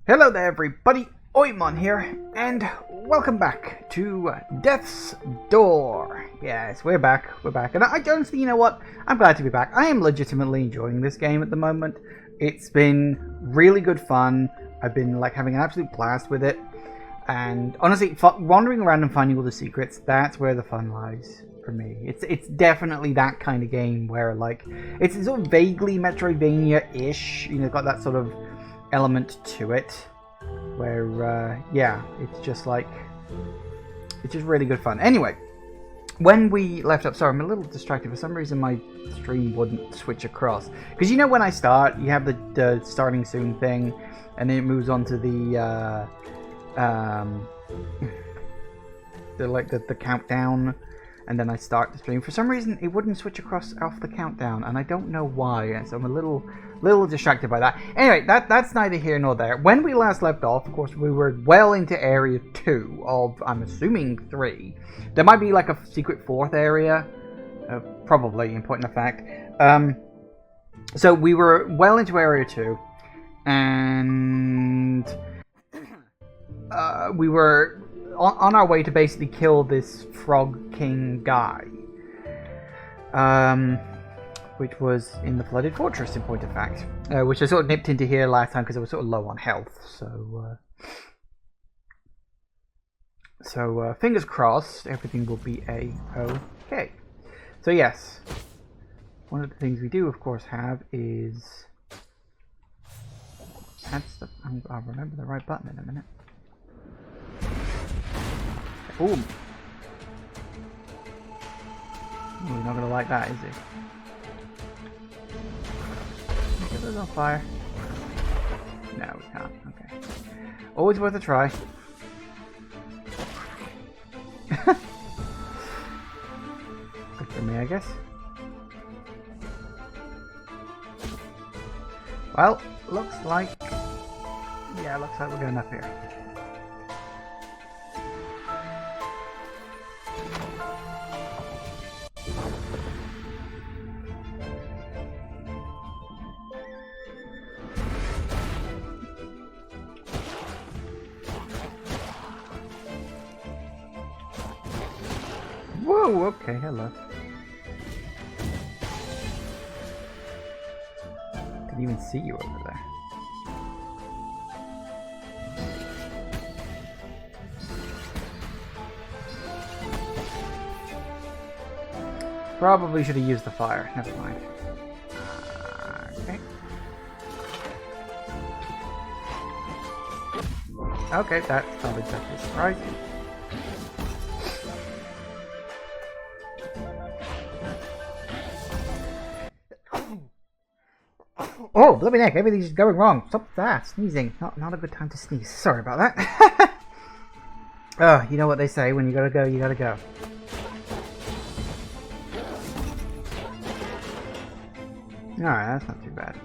Hello there everybody, Oimon here, and welcome back to Death's Door. Yes, we're back, and I honestly, you know what, I'm glad to be back. I am legitimately enjoying this game at the moment. It's been really good fun. I've been having an absolute blast with it, and honestly, wandering around and finding all the secrets, that's where the fun lies for me. It's definitely that kind of game where it's sort of vaguely Metroidvania-ish, you know, got that sort of element to it where yeah, it's just really good fun. Anyway, when we left up, sorry, I'm a little distracted for some reason. My stream wouldn't switch across because, you know, when I start, you have the starting soon thing, and then it moves on to the countdown, and then I start the stream. For some reason it wouldn't switch across off the countdown, and I don't know why, and so I'm a little distracted by that. Anyway, that's neither here nor there. When we last left off, of course, we were well into area 2 of, I'm assuming, 3. There might be like a secret 4th area, probably, in point of fact. So we were well into area 2, and we were on our way to basically kill this Frog King guy, which was in the Flooded Fortress, in point of fact, which I sort of nipped into here last time because I was sort of low on health. So fingers crossed, everything will be a-okay. So yes, one of the things we do, of course, have is add stuff. I'll remember the right button in a minute. Boom. Oh, he's not gonna like that, is he? Get those on fire. No, we can't. Okay. Always worth a try. Good for me, I guess. Well, looks like we're going up here. Whoa, okay, hello. Didn't even see you over there. Probably should have used the fire. Never mind. Okay. Okay, that's not exactly surprising. Oh, bloody heck, everything's going wrong. Stop that, sneezing. Not a good time to sneeze. Sorry about that. Oh, you know what they say, when you gotta go, you gotta go. Alright, that's not too bad.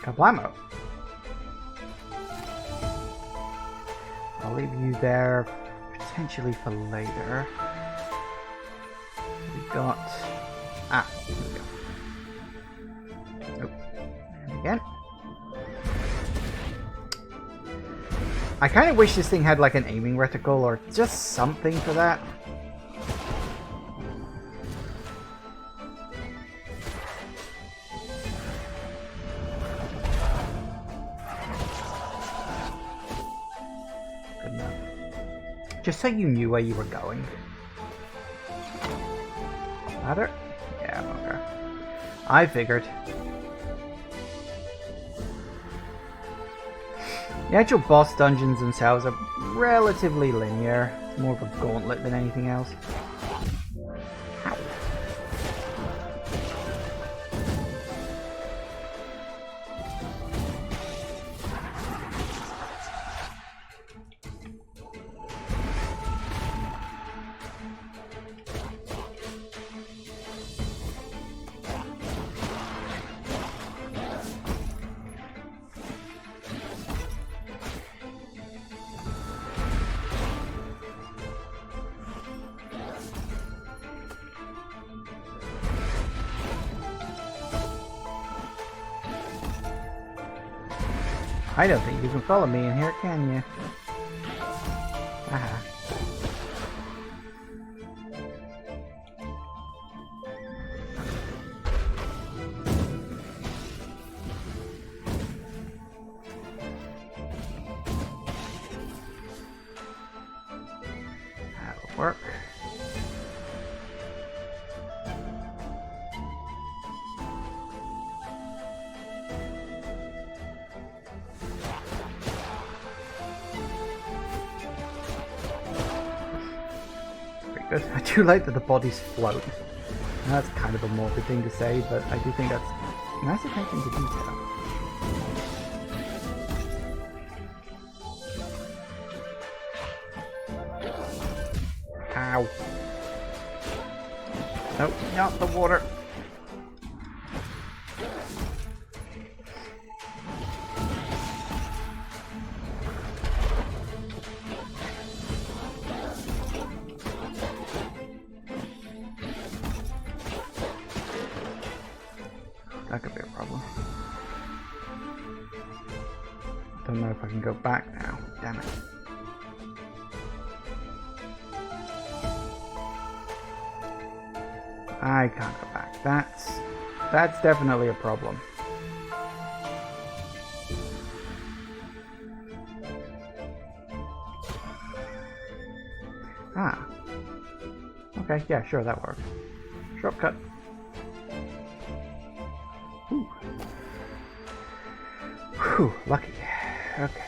Kablamo. I'll leave you there potentially for later. We've got... Ah, here we go. Nope. And again. I kind of wish this thing had like an aiming reticle or just something for that. Good enough. Just so you knew where you were going. Ladder? Yeah, okay. I figured. The actual boss dungeons themselves are relatively linear. It's more of a gauntlet than anything else. Ow. I don't think you can follow me in here, can you? Aha. That'll work. Good. I do like that the bodies float. That's kind of a morbid thing to say, but I do think that's nice attention to detail. Ow. Nope, not the water. That could be a problem. Don't know if I can go back now. Damn it. I can't go back. That's definitely a problem. Ah. Okay, yeah, sure, that works. Shortcut. Ooh. Whew, lucky. Okay.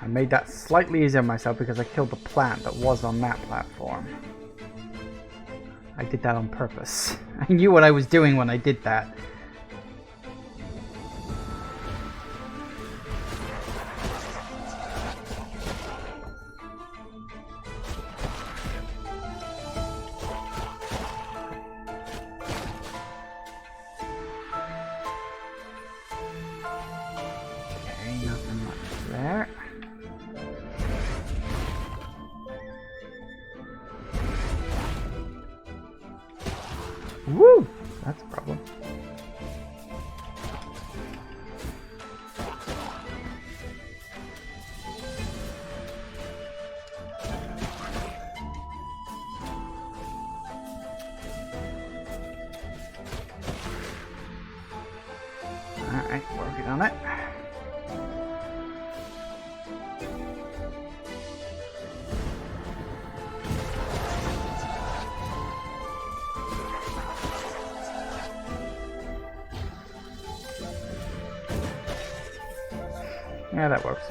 I made that slightly easier on myself because I killed the plant that was on that platform. I did that on purpose. I knew what I was doing when I did that. Okay, nothing much there. Woo! That's a problem. Alright, working on it. Yeah, that works.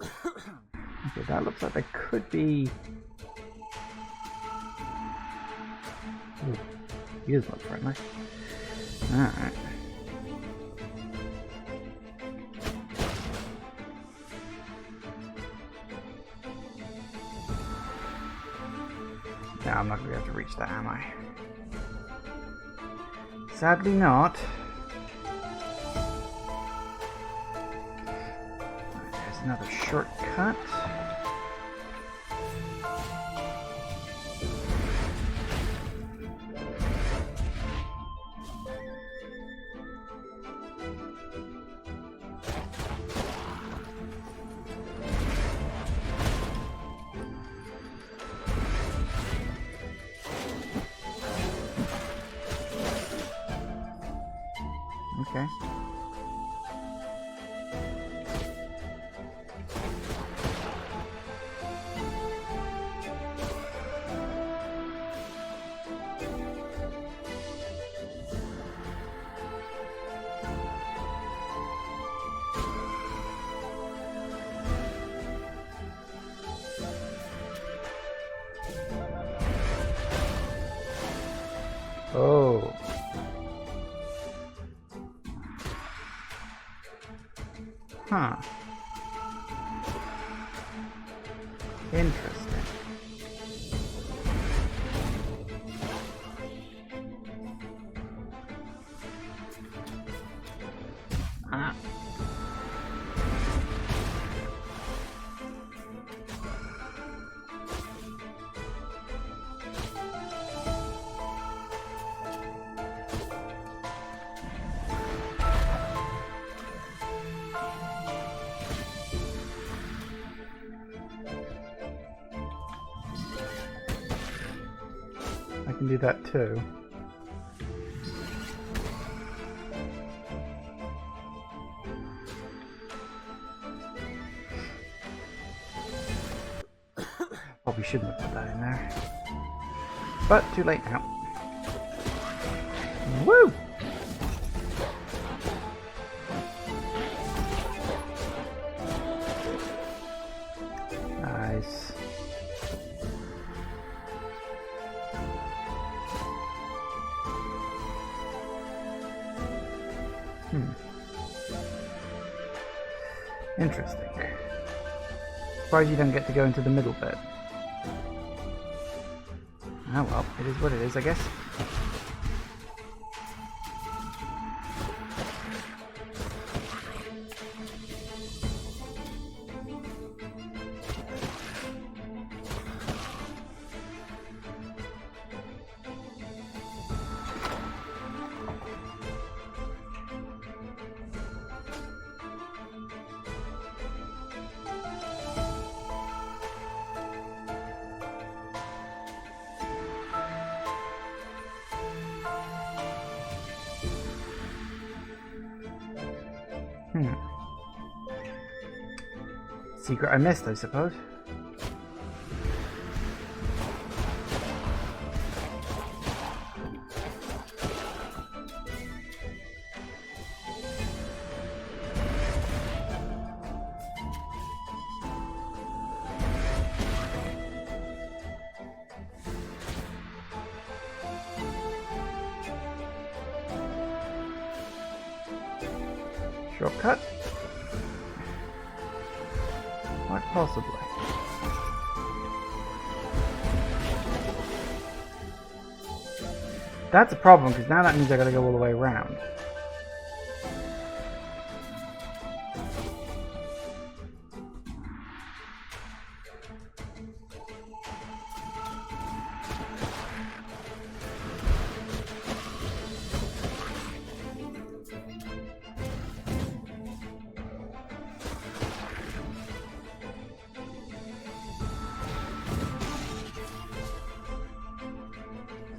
Okay, that looks like there could be... Ooh, he does look friendly. Alright. Yeah, I'm not going to be able to reach that, am I? Sadly not. There's another shortcut. Okay. Oh. Huh. Interesting. Ah. I can do that too. Probably shouldn't have put that in there. But too late now. Woo! Nice. Interesting. Surprised you don't get to go into the middle bit. Oh well, it is what it is, I guess. Secret I missed, I suppose. Shortcut? Quite possibly. That's a problem, because now that means I gotta go all the way around.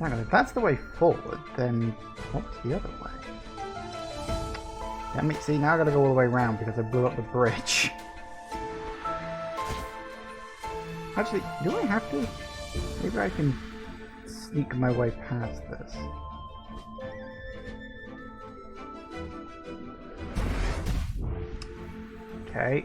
Hang on, if that's the way forward, then what's the other way? Let me see, now I gotta go all the way around because I blew up the bridge. Actually, do I have to? Maybe I can sneak my way past this. Okay.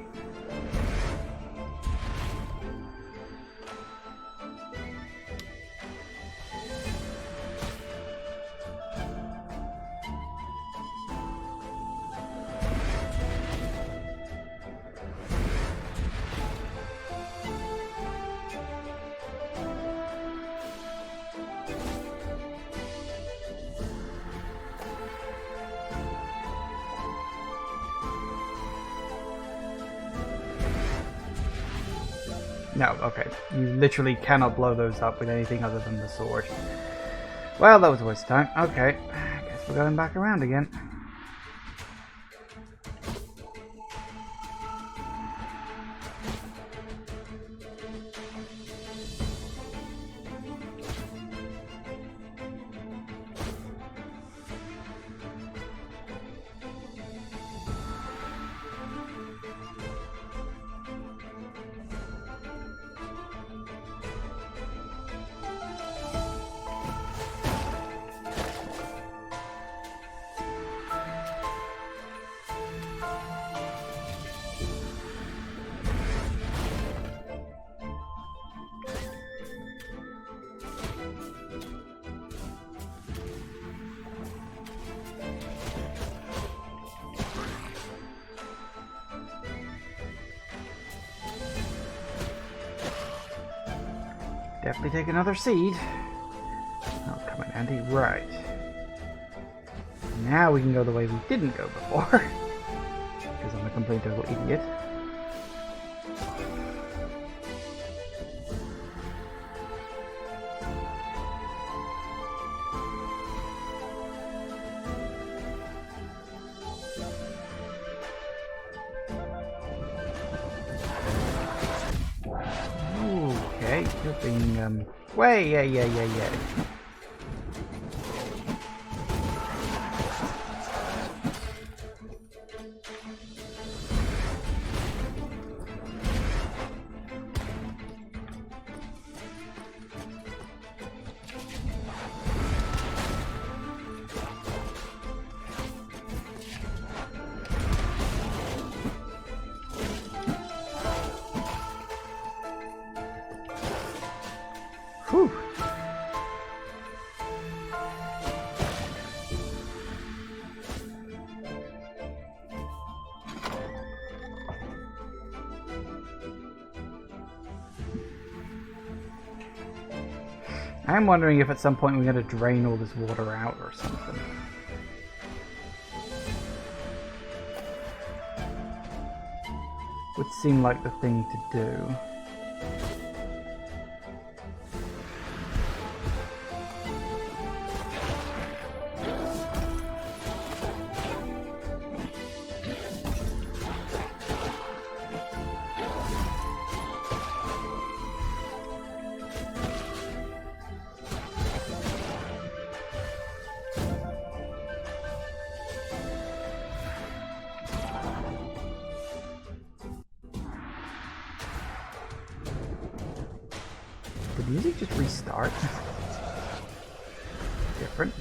No, okay. You literally cannot blow those up with anything other than the sword. Well, that was a waste of time. Okay, I guess we're going back around again. definitely take another seed. That'll come in handy. Right. Now we can go the way we didn't go before. Because I'm a complete total idiot. Okay, you're being, yeah. Whew. I'm wondering if at some point we're going to drain all this water out or something. Would seem like the thing to do. Did the music just restart? Different.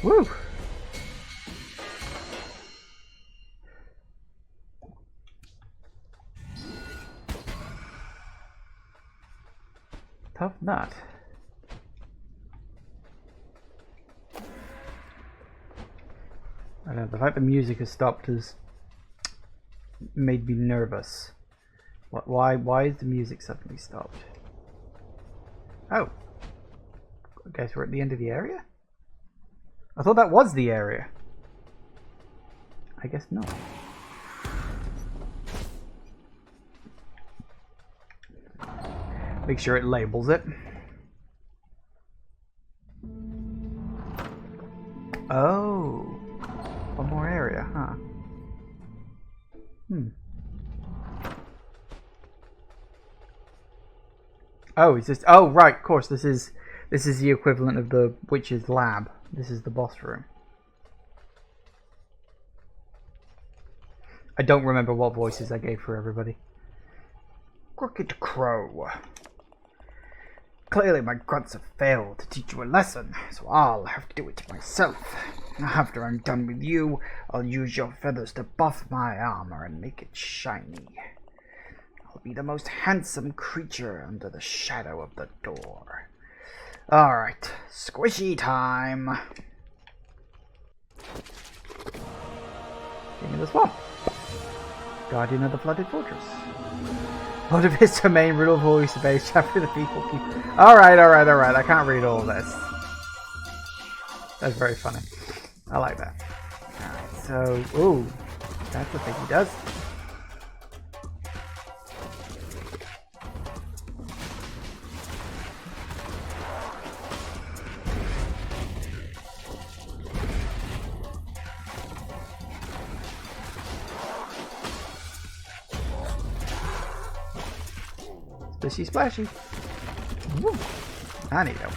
Woo! Tough nut. I know, the fact the music has stopped has made me nervous. Why is the music suddenly stopped? Oh. I guess we're at the end of the area? I thought that was the area. I guess not. Make sure it labels it. Oh. One more area, huh? Oh, is this... Oh, right, of course, this is the equivalent of the witch's lab. This is the boss room. I don't remember what voices I gave for everybody. Crooked Crow. Clearly my grunts have failed to teach you a lesson, so I'll have to do it myself. After I'm done with you, I'll use your feathers to buff my armor and make it shiny. I'll be the most handsome creature under the shadow of the door. Alright, squishy time. King of the Swamp. Guardian of the Flooded Fortress. What if it's the main riddle voice based after the people keep... Alright, I can't read all this. That's very funny. I like that. Alright, so... Ooh, that's the thing he does. Splishy splashy. Woo. I need help.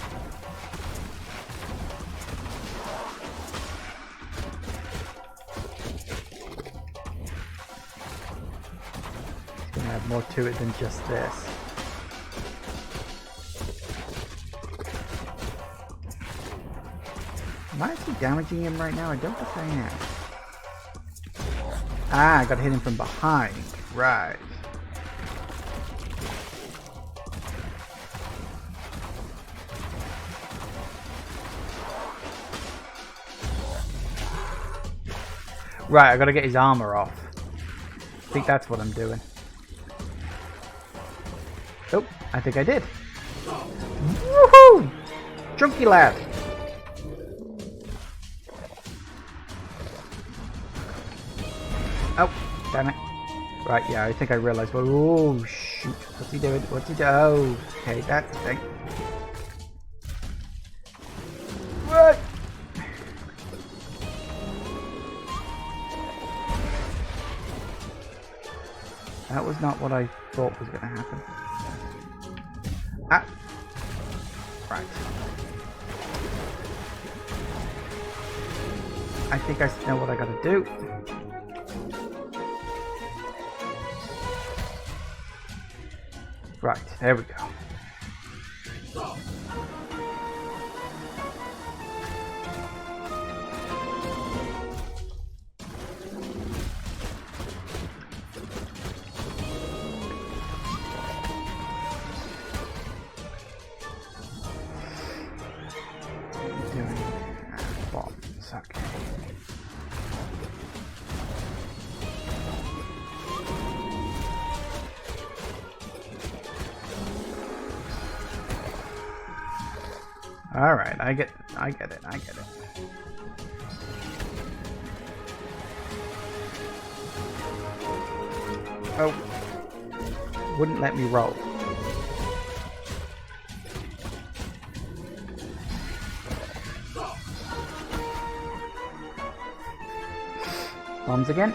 It's gonna have more to it than just this. Am I actually damaging him right now? I don't think I am. Ah, I got to hit him from behind. Right. Right, I got to get his armor off. I think that's what I'm doing. Oh, I think I did. Woohoo! Chunky lad. Oh, damn it. Right, yeah, I think I realized. Oh, shoot. What's he doing? What's he doing? Oh, okay, that thing. What? That was not what I thought was going to happen. Ah. Right. I think I know what I got to do. Right, there we go. Bombs, okay. All right, I get it. Oh, wouldn't let me roll. Bombs again.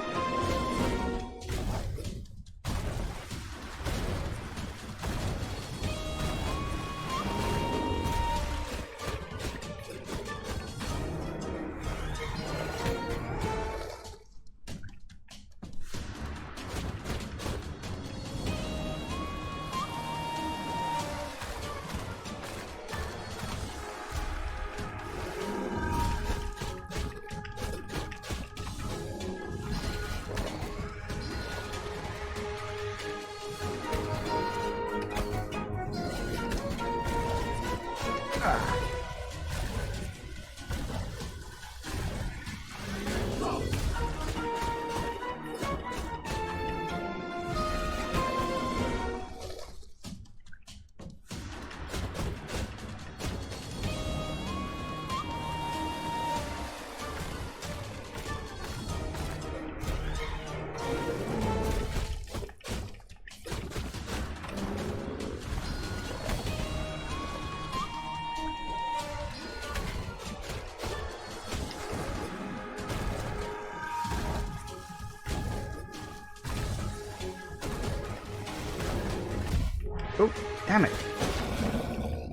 Oh, damn it.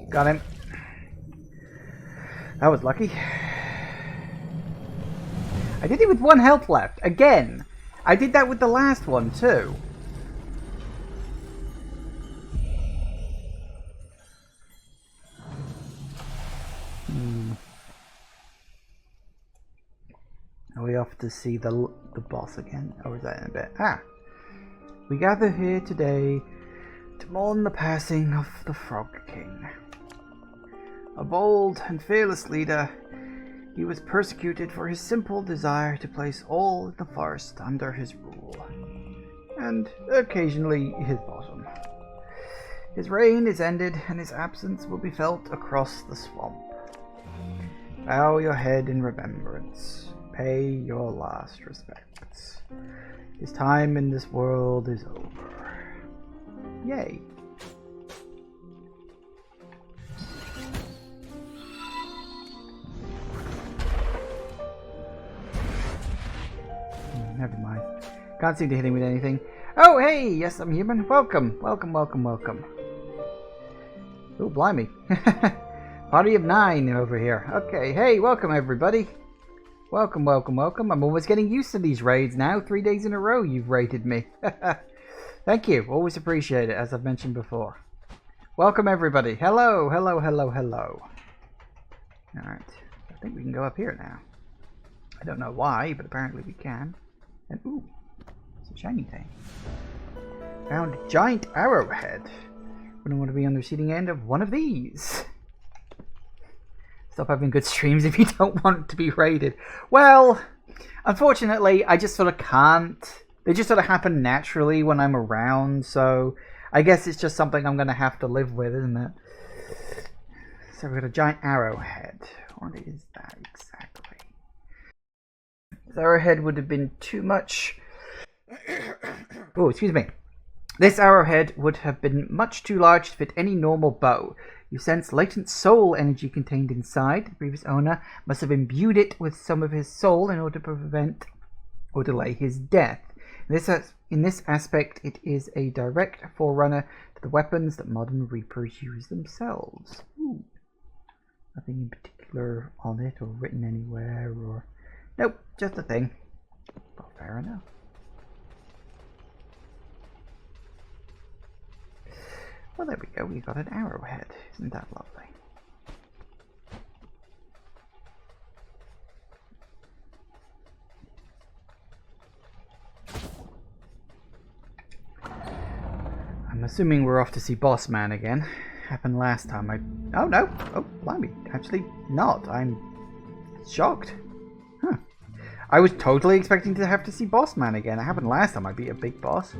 Got him. That was lucky. I did it with 1 health left. Again. I did that with the last one too. Are we off to see the boss again? Or is that in a bit? Ah. We gather here today to mourn the passing of the Frog King. A bold and fearless leader, he was persecuted for his simple desire to place all in the forest under his rule, and occasionally his bottom. His reign is ended, and his absence will be felt across the swamp. Bow your head in remembrance. Pay your last respects. His time in this world is over. Yay. Never mind. Can't seem to hit him with anything. Oh, hey! Yes, I'm human. Welcome. Welcome, welcome, welcome. Oh, blimey. Party of 9 over here. Okay, hey, welcome everybody. Welcome, welcome, welcome. I'm almost getting used to these raids now. 3 days in a row you've raided me. Thank you. Always appreciate it, as I've mentioned before. Welcome everybody. Hello, hello, hello, hello. Alright. I think we can go up here now. I don't know why, but apparently we can. And ooh, it's a shiny thing. Found a giant arrowhead. Wouldn't want to be on the receiving end of one of these. Stop having good streams if you don't want to be raided. Well, unfortunately, I just sort of can't. They just sort of happen naturally when I'm around, so I guess it's just something I'm going to have to live with, isn't it? So we've got a giant arrowhead. What is that exactly? This arrowhead would have been too much. Oh, excuse me. This arrowhead would have been much too large to fit any normal bow. You sense latent soul energy contained inside. The previous owner must have imbued it with some of his soul in order to prevent or delay his death. In this aspect, it is a direct forerunner to the weapons that modern Reapers use themselves. Ooh. Nothing in particular on it or written anywhere or... Nope, just a thing. Well, fair enough. Well, there we go. We got an arrowhead. Isn't that lovely? I'm assuming we're off to see Boss Man again. Happened last time. Oh no! Oh, blimey! Actually, not. I'm shocked. Huh? I was totally expecting to have to see Boss Man again. It happened last time I beat a big boss.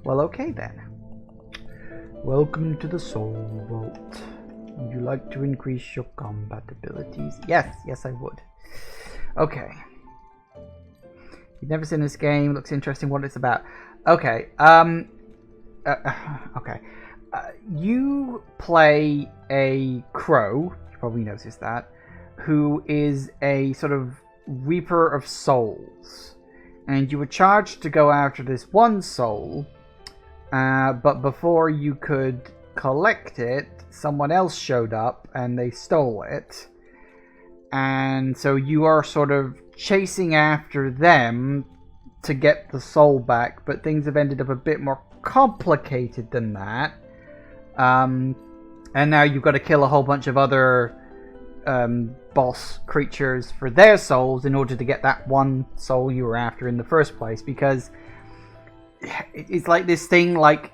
Well, okay then. Welcome to the Soul Vault. Would you like to increase your combat abilities? Yes, yes I would. Okay. You've never seen this game. Looks interesting. What it's about. Okay. Okay. You play a crow. You probably noticed that. Who is a sort of Reaper of Souls, and you were charged to go after this one soul. But before you could collect it, someone else showed up and they stole it. And so you are sort of chasing after them to get the soul back, but things have ended up a bit more complicated than that. And now you've got to kill a whole bunch of other boss creatures for their souls in order to get that one soul you were after in the first place, because it's like this thing, like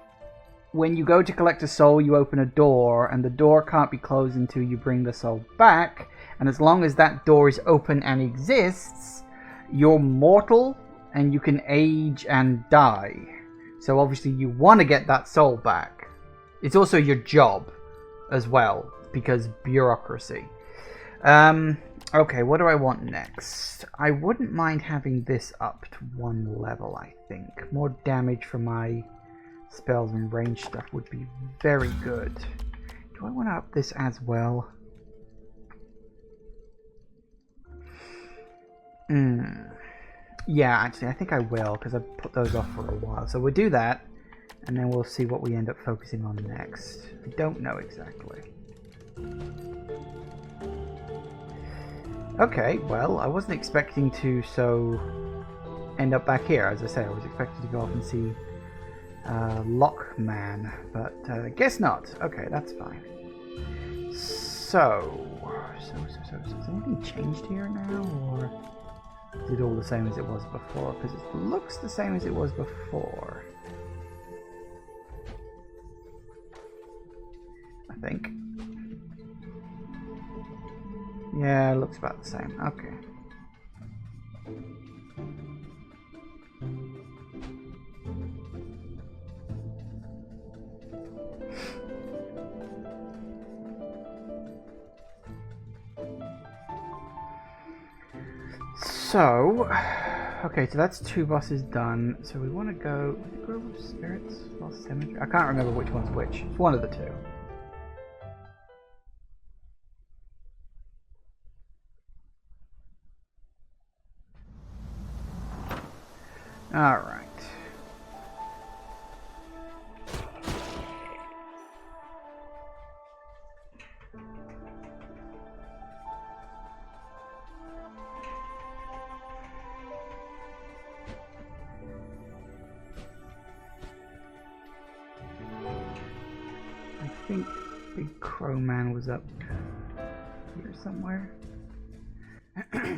when you go to collect a soul, you open a door, and the door can't be closed until you bring the soul back, and as long as that door is open and exists, you're mortal, and you can age and die. So obviously you want to get that soul back. It's also your job as well, because bureaucracy. Okay, what do I want next? I wouldn't mind having this up to 1 level, I think. More damage from my spells and range stuff would be very good. Do I want to up this as well? Yeah, actually, I think I will, because I've put those off for a while. So we'll do that, and then we'll see what we end up focusing on next. I don't know exactly. Okay, well, I wasn't expecting to end up back here. As I say, I was expecting to go off and see Lockman, but guess not. Okay, that's fine. So has anything changed here now, or is it all the same as it was before? Because it looks the same as it was before, I think. Yeah, it looks about the same. Okay. So, okay, so that's 2 bosses done. So we want to go... Grove of Spirits? Lost Cemetery? I can't remember which one's which. It's one of the 2. Alright. I think Big Crow Man was up here somewhere.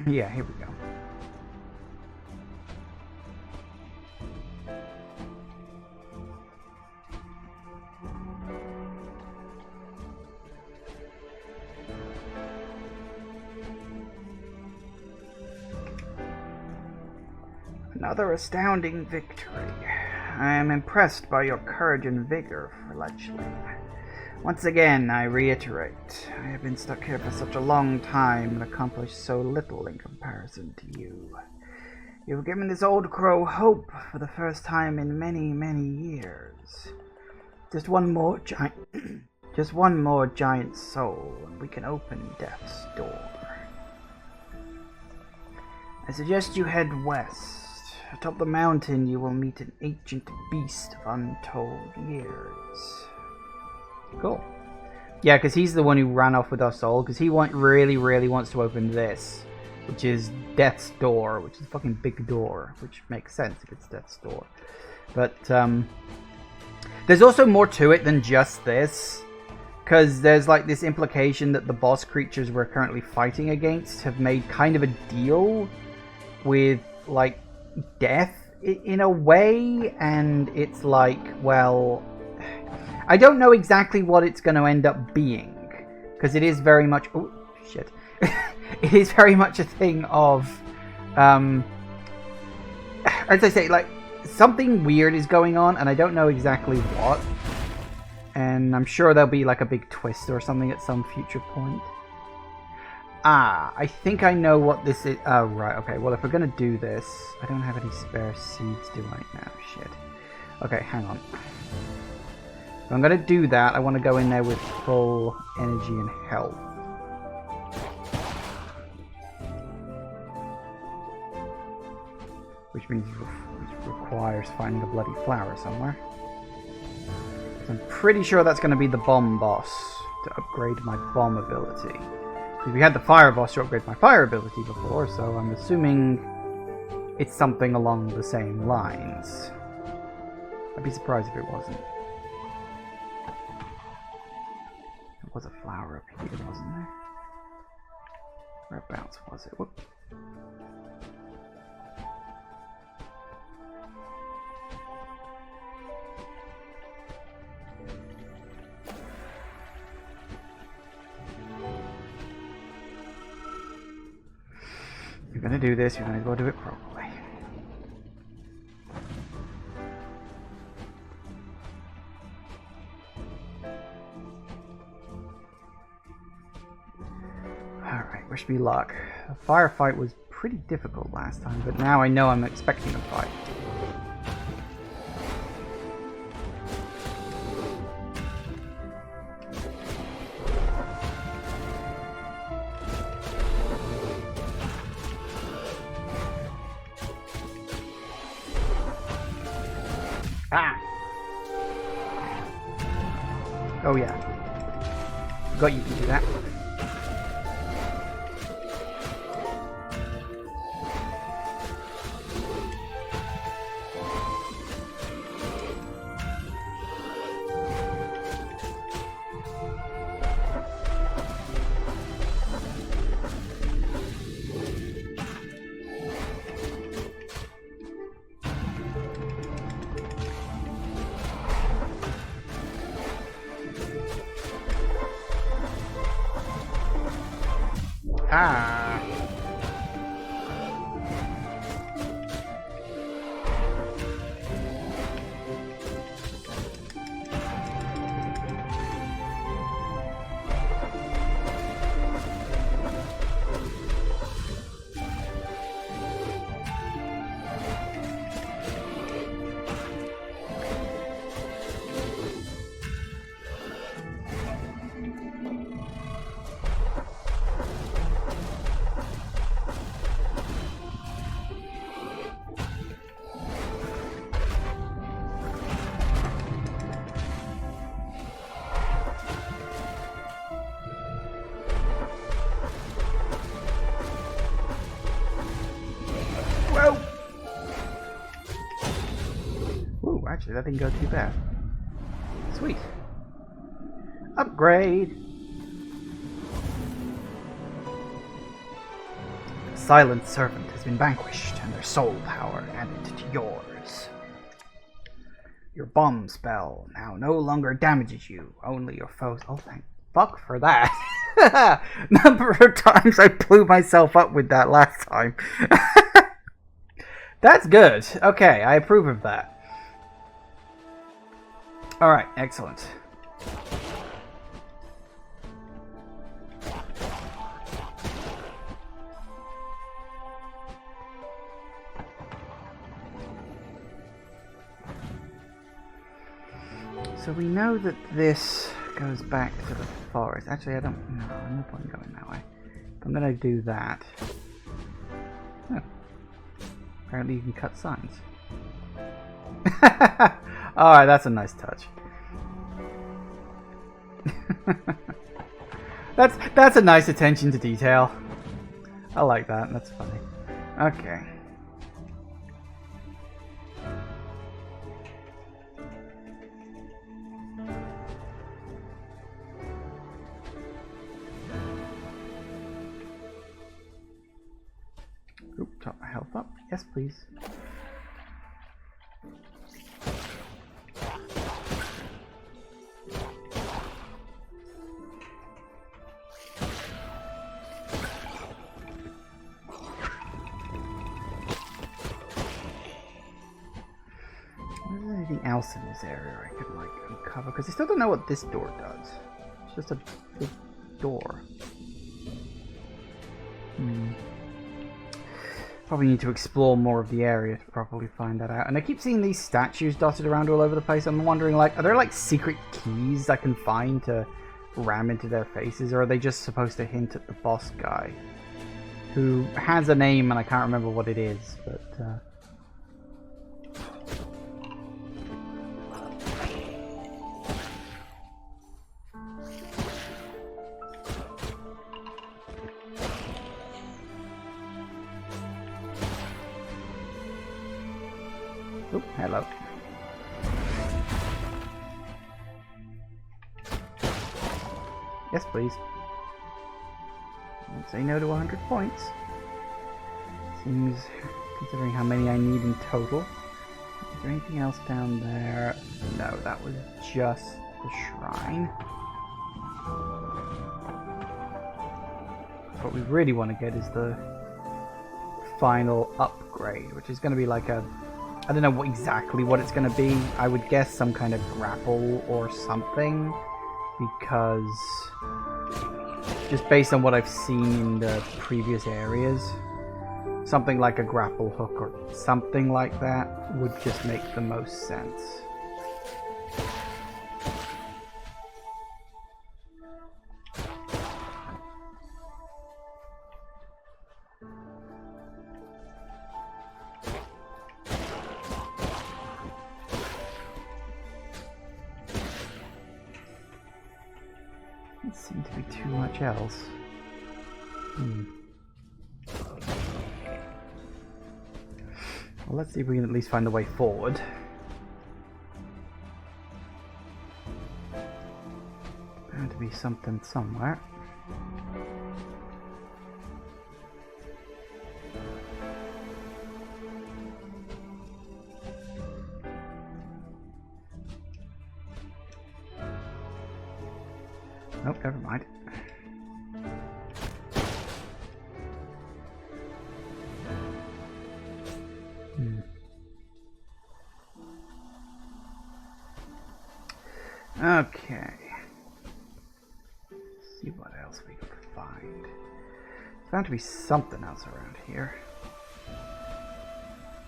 Yeah, here we go. Another astounding victory. I am impressed by your courage and vigor, Fletchling. Once again, I reiterate, I have been stuck here for such a long time and accomplished so little in comparison to you. You have given this old crow hope for the first time in many, many years. Just one more giant soul, and we can open Death's Door. I suggest you head west. Atop the mountain, you will meet an ancient beast of untold years. Cool. Yeah, because he's the one who ran off with our soul, because he really wants to open this, which is Death's Door, which is a fucking big door, which makes sense if it's Death's Door. But, there's also more to it than just this, because there's like this implication that the boss creatures we're currently fighting against have made kind of a deal with, like, death in a way, and it's like, well, I don't know exactly what it's going to end up being, because it is very much, oh shit, it is very much a thing of, as I say, like, something weird is going on, and I don't know exactly what, and I'm sure there'll be like a big twist or something at some future point. I think I know what this is. Oh, right, okay. Well, if we're going to do this, I don't have any spare seeds, do I? No, shit. Okay, hang on. If I'm going to do that, I want to go in there with full energy and health. Which means it requires finding a bloody flower somewhere. So I'm pretty sure that's going to be the bomb boss to upgrade my bomb ability. Because we had the fire boss to upgrade my fire ability before, so I'm assuming it's something along the same lines. I'd be surprised if it wasn't. There was a flower up here, wasn't there? Whereabouts was it? Whoop. If you're going to do this, you're going to go do it properly. Alright, wish me luck. The firefight was pretty difficult last time, but now I know I'm expecting a fight. Ah! Oh yeah. Forgot you can do that. Ah. Actually, that didn't go too bad. Sweet. Upgrade! silent servant has been vanquished, and their soul power added to yours. Your bomb spell now no longer damages you, only your foes. Oh, thank fuck for that. Number of times I blew myself up with that last time. That's good. Okay, I approve of that. Alright, excellent. So we know that this goes back to the forest. Actually, I don't know. No point in going that way. But I'm going to do that. Oh. Apparently you can cut signs. Alright, that's a nice touch. That's a nice attention to detail. I like that. That's funny. Okay. Oop, top my health up. Yes, please. Anything else in this area I could like uncover? Because I still don't know what this door does. It's just a big door. Probably need to explore more of the area to properly find that out. And I keep seeing these statues dotted around all over the place. I'm wondering, like, are there like secret keys I can find to ram into their faces, or are they just supposed to hint at the boss guy, who has a name and I can't remember what it is, but. Oh, hello. Yes, please. Don't say no to 100 points. Seems, considering how many I need in total. Is there anything else down there? No, that was just the shrine. What we really want to get is the final upgrade, which is going to be like a... I don't know exactly what it's going to be. I would guess some kind of grapple or something, because just based on what I've seen in the previous areas, something like a grapple hook or something like that would just make the most sense. Doesn't seem to be too much else. Well, let's see if we can at least find a way forward. Bound to be something somewhere. Nope, never mind. Okay. Let's see what else we can find. There's bound to be something else around here.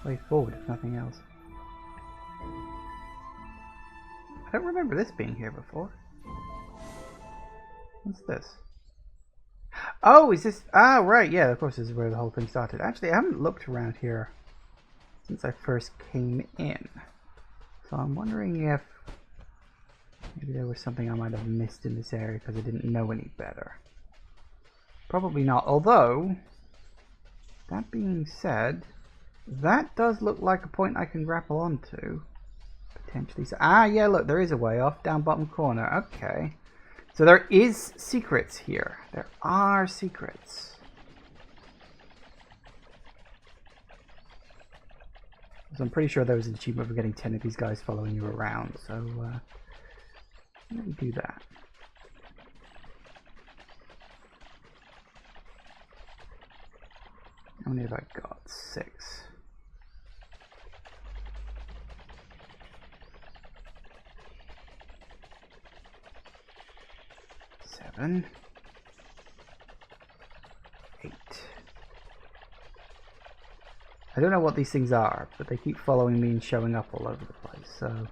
Way forward, if nothing else. I don't remember this being here before. What's this? Oh, is this... Ah, right, yeah, of course this is where the whole thing started. Actually, I haven't looked around here since I first came in. So I'm wondering if maybe there was something I might have missed in this area because I didn't know any better. Probably not, although, that being said, that does look like a point I can grapple onto. Potentially. So, ah, yeah, look, there is a way off, down bottom corner. Okay. So there is secrets here. There are secrets. So I'm pretty sure there was an achievement for getting 10 of these guys following you around, so let me do that. How many have I got? 6. Seven. 8. I don't know what these things are, but they keep following me and showing up all over the place, so...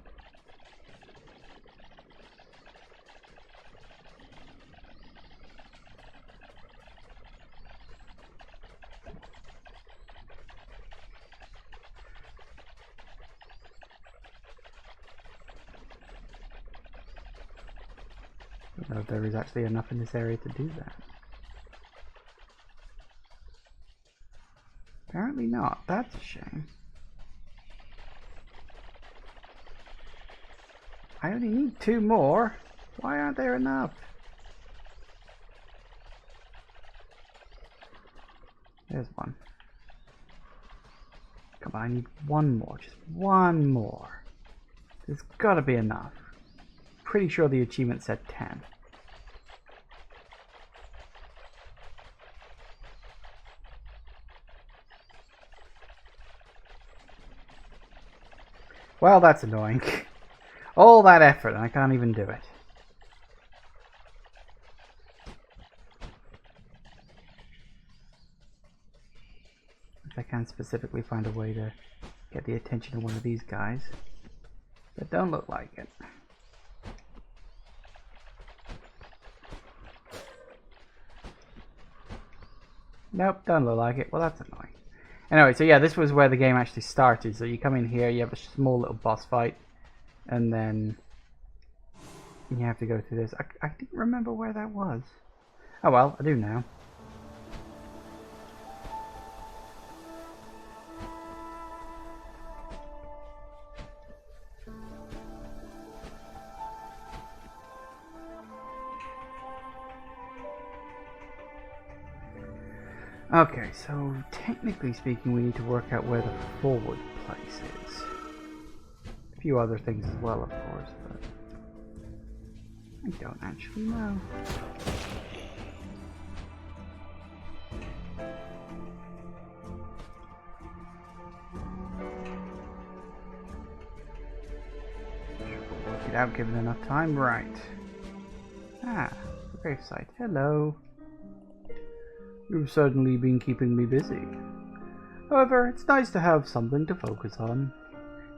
I don't know if there is actually enough in this area to do that. Apparently not. That's a shame. I only need 2 more. Why aren't there enough? There's one. Come on, I need 1 more. Just 1 more. There's gotta be enough. Pretty sure the achievement said 10. Well, that's annoying. All that effort and I can't even do it. If I can specifically find a way to get the attention of one of these guys. That don't look like it. Nope, don't look like it. Well, that's annoying. Anyway, so yeah, this was where the game actually started. So you come in here, you have a small little boss fight, and then you have to go through this. I didn't remember where that was. Oh well, I do now. Okay, so technically speaking, we need to work out where the forward place is. A few other things as well, of course, but I don't actually know. We'll work it out given enough time, right? Ah, gravesite. Hello. You've certainly been keeping me busy. However, it's nice to have something to focus on.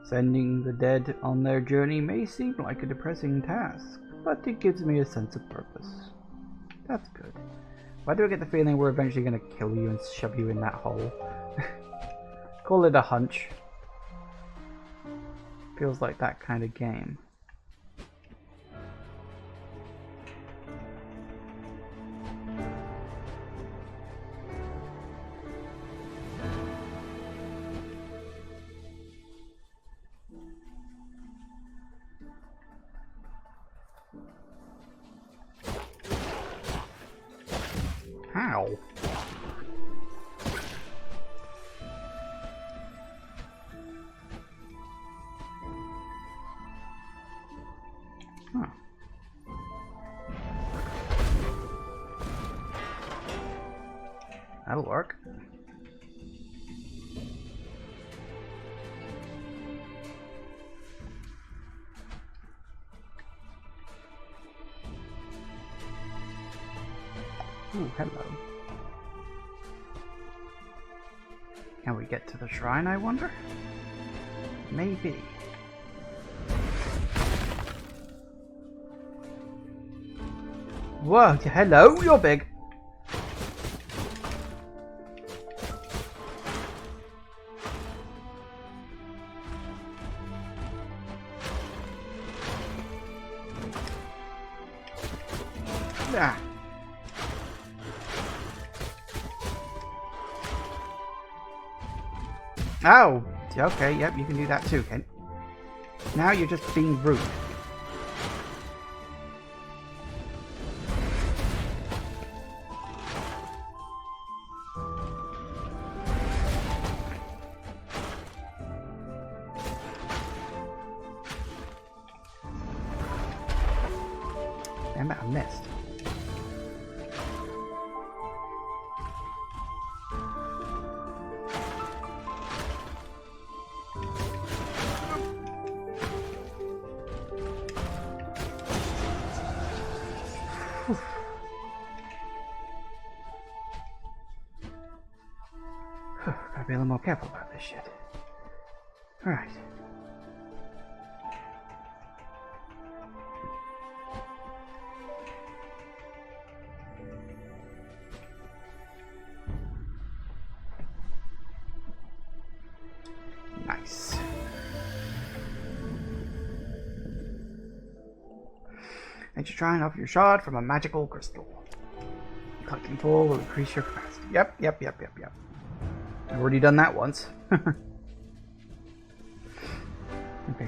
Sending the dead on their journey may seem like a depressing task, but it gives me a sense of purpose. That's good. Why do I get the feeling we're eventually going to kill you and shove you in that hole? Call it a hunch. Feels like that kind of game. How? Huh. That'll work. Ooh, hello. Can we get to the shrine, I wonder? Maybe. Whoa, hello, you're big. Ah. Oh, okay, yep, you can do that too, Kent. Now you're just being rude. damn it, I missed. Gotta be a little more careful about this shit. Alright. Nice. And you're trying off your shot from a magical crystal. Collecting full will increase your capacity. Yep. I've already done that once. Okay,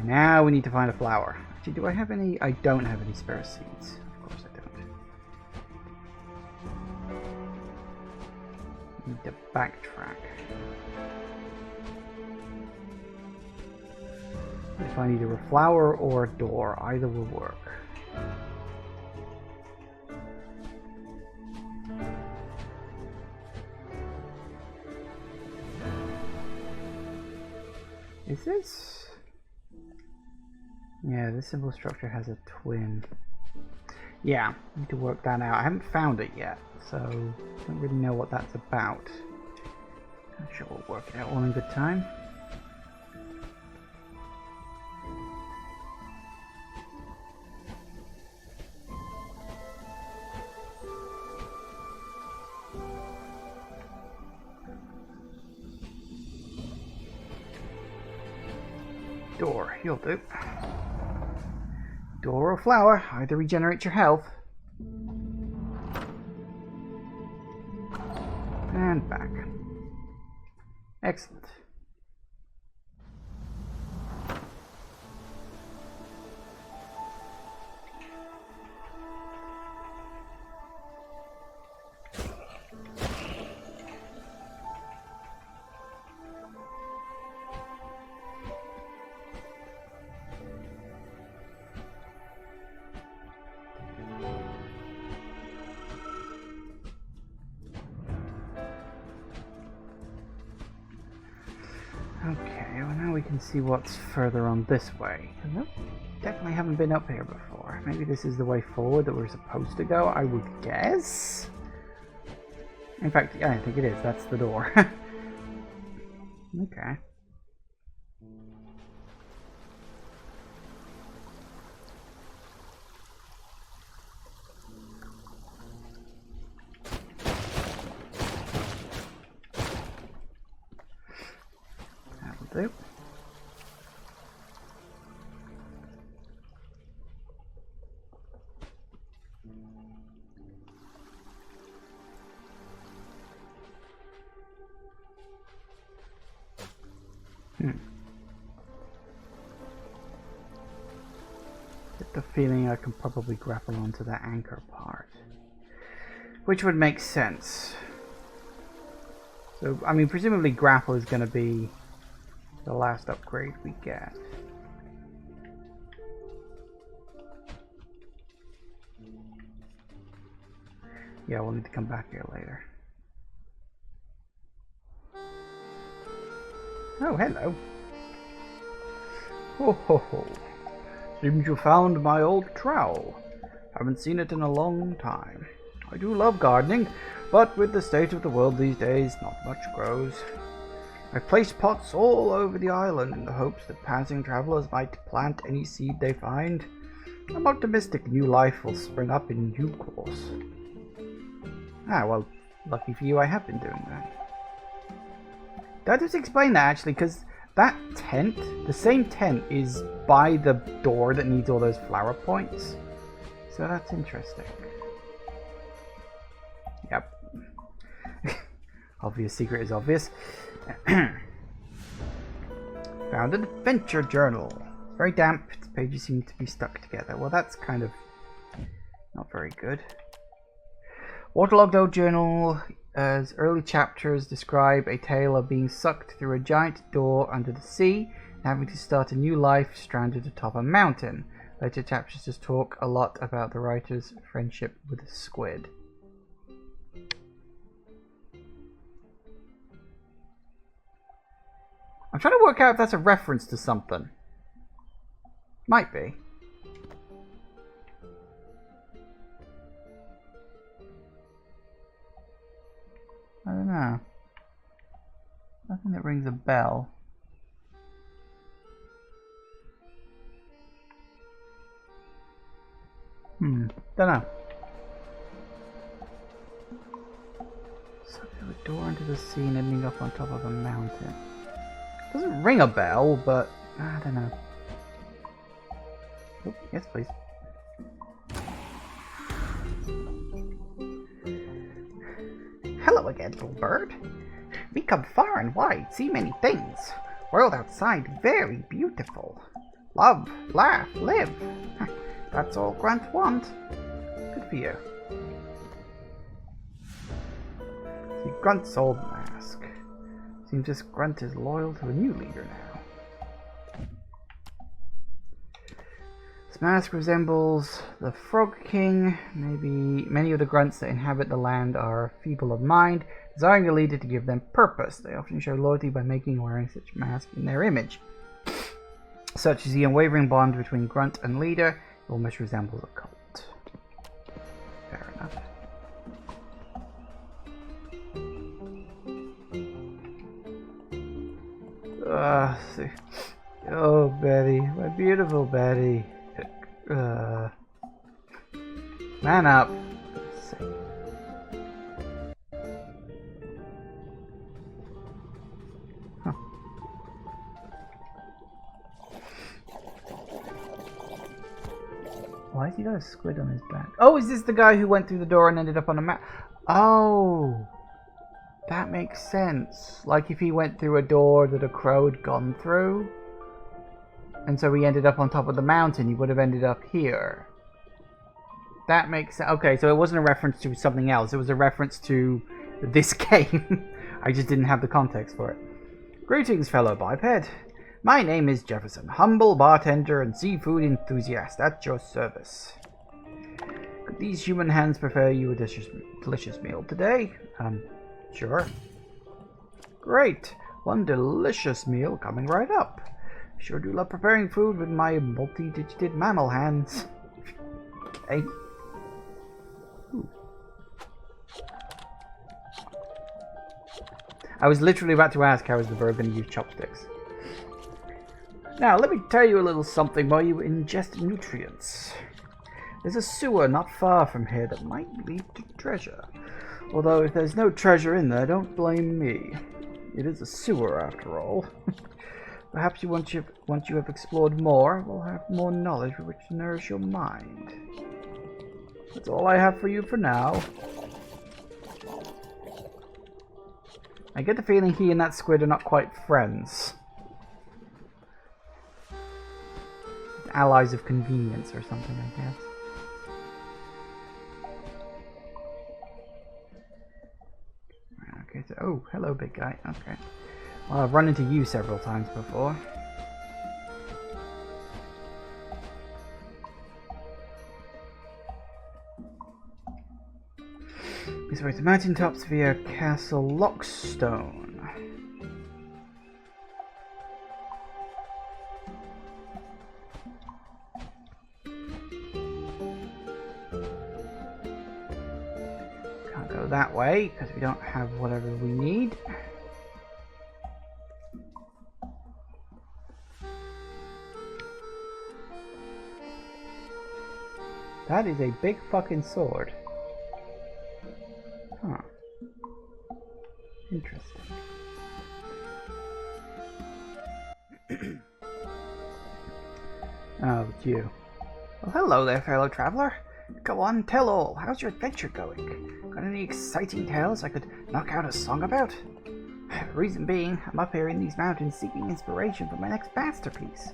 now we need to find a flower. Actually, do I have any? I don't have any spare seeds. Of course I don't. Need to backtrack. If I need a flower or a door, either will work. Is this? Yeah, this simple structure has a twin. Yeah, need to work that out. I haven't found it yet, so don't really know what that's about. I'm sure we'll work it out all in good time. Door, you'll do. Door or flower, either regenerates your health. And back. Excellent. Okay, well now we can see what's further on this way. Nope, definitely haven't been up here before. Maybe this is the way forward that we're supposed to go, I would guess. In fact, yeah, I think it is. That's the door. Okay. That'll do. Get the feeling I can probably grapple onto that anchor part, which would make sense. So, I mean, presumably grapple is going to be the last upgrade we get. Yeah, we'll need to come back here later. Oh, hello. Ho ho ho. Seems you found my old trowel. Haven't seen it in a long time. I do love gardening, but with the state of the world these days, not much grows. I've placed pots all over the island in the hopes that passing travelers might plant any seed they find. I'm optimistic new life will spring up in due course. Ah, well, lucky for you I have been doing that. Did I just explain that actually? Because that tent, the same tent, is by the door that needs all those flower points. So that's interesting. Yep. Obvious secret is obvious. Found an adventure journal. Very damp. Its pages seem to be stuck together. Well, that's kind of not very good. Waterlogged old journal. As early chapters describe a tale of being sucked through a giant door under the sea and having to start a new life stranded atop a mountain. Later chapters just talk a lot about the writer's friendship with a squid. I'm trying to work out if that's a reference to something. Might be. I don't know. Nothing that rings a bell. Don't know. So there's a door into the sea and ending up on top of a mountain. Doesn't ring a bell, but I don't know. Oh, yes, please. Hello again, little bird. We come far and wide, see many things. World outside very beautiful. Love, laugh, live. That's all grunts want. Good for you. See, Grunt's old mask. Seems this Grunt is loyal to a new leader now. This mask resembles the Frog King. Maybe many of the grunts that inhabit the land are feeble of mind, desiring a leader to give them purpose. They often show loyalty by making and wearing such mask in their image. Such is the unwavering bond between grunt and leader. It almost resembles a cult. Fair enough. Oh, Betty, my beautiful Betty. Man up. Huh. Why has he got a squid on his back? Oh, is this the guy who went through the door and ended up on a map? Oh, that makes sense. Like if he went through a door that a crow had gone through, and so he ended up on top of the mountain, he would have ended up here. That makes sense. Okay, so it wasn't a reference to something else. It was a reference to this game. I just didn't have the context for it. Greetings, fellow biped. My name is Jefferson, humble bartender and seafood enthusiast at your service. Could these human hands prepare you a delicious meal today? Sure. Great. One delicious meal coming right up. Sure do love preparing food with my multi-digited mammal hands. Okay. Ooh. I was literally about to ask how is the bird going to use chopsticks. Now, let me tell you a little something while you ingest nutrients. There's a sewer not far from here that might lead to treasure. Although if there's no treasure in there, don't blame me. It is a sewer after all. Perhaps once you have explored more, we'll have more knowledge with which to nourish your mind. That's all I have for you for now. I get the feeling he and that squid are not quite friends. Allies of convenience or something, I guess. Okay, so, oh, hello, big guy. Okay. Well, I've run into you several times before. This way to mountaintops via Castle Lockstone. Can't go that way because we don't have whatever we need. That is a big fucking sword. Huh. Interesting. Oh, it's you. Well, hello there, fellow traveler. Go on, tell all. How's your adventure going? Got any exciting tales I could knock out a song about? Reason being, I'm up here in these mountains seeking inspiration for my next masterpiece.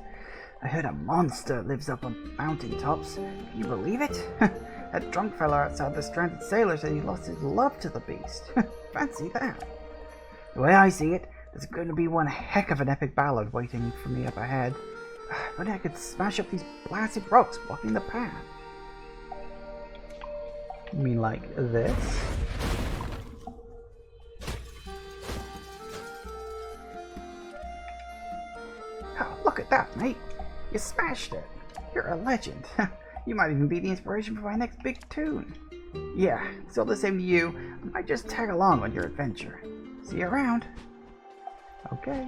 I heard a monster lives up on mountaintops. Can you believe it? That drunk fella outside the stranded sailor said he lost his love to the beast. Fancy that. The way I see it, there's going to be one heck of an epic ballad waiting for me up ahead. If only I could smash up these blasted rocks blocking the path. You mean like this? Oh, look at that, mate. You smashed it. You're a legend. You might even be the inspiration for my next big tune. Yeah, it's all the same to you. I might just tag along on your adventure. See you around. Okay.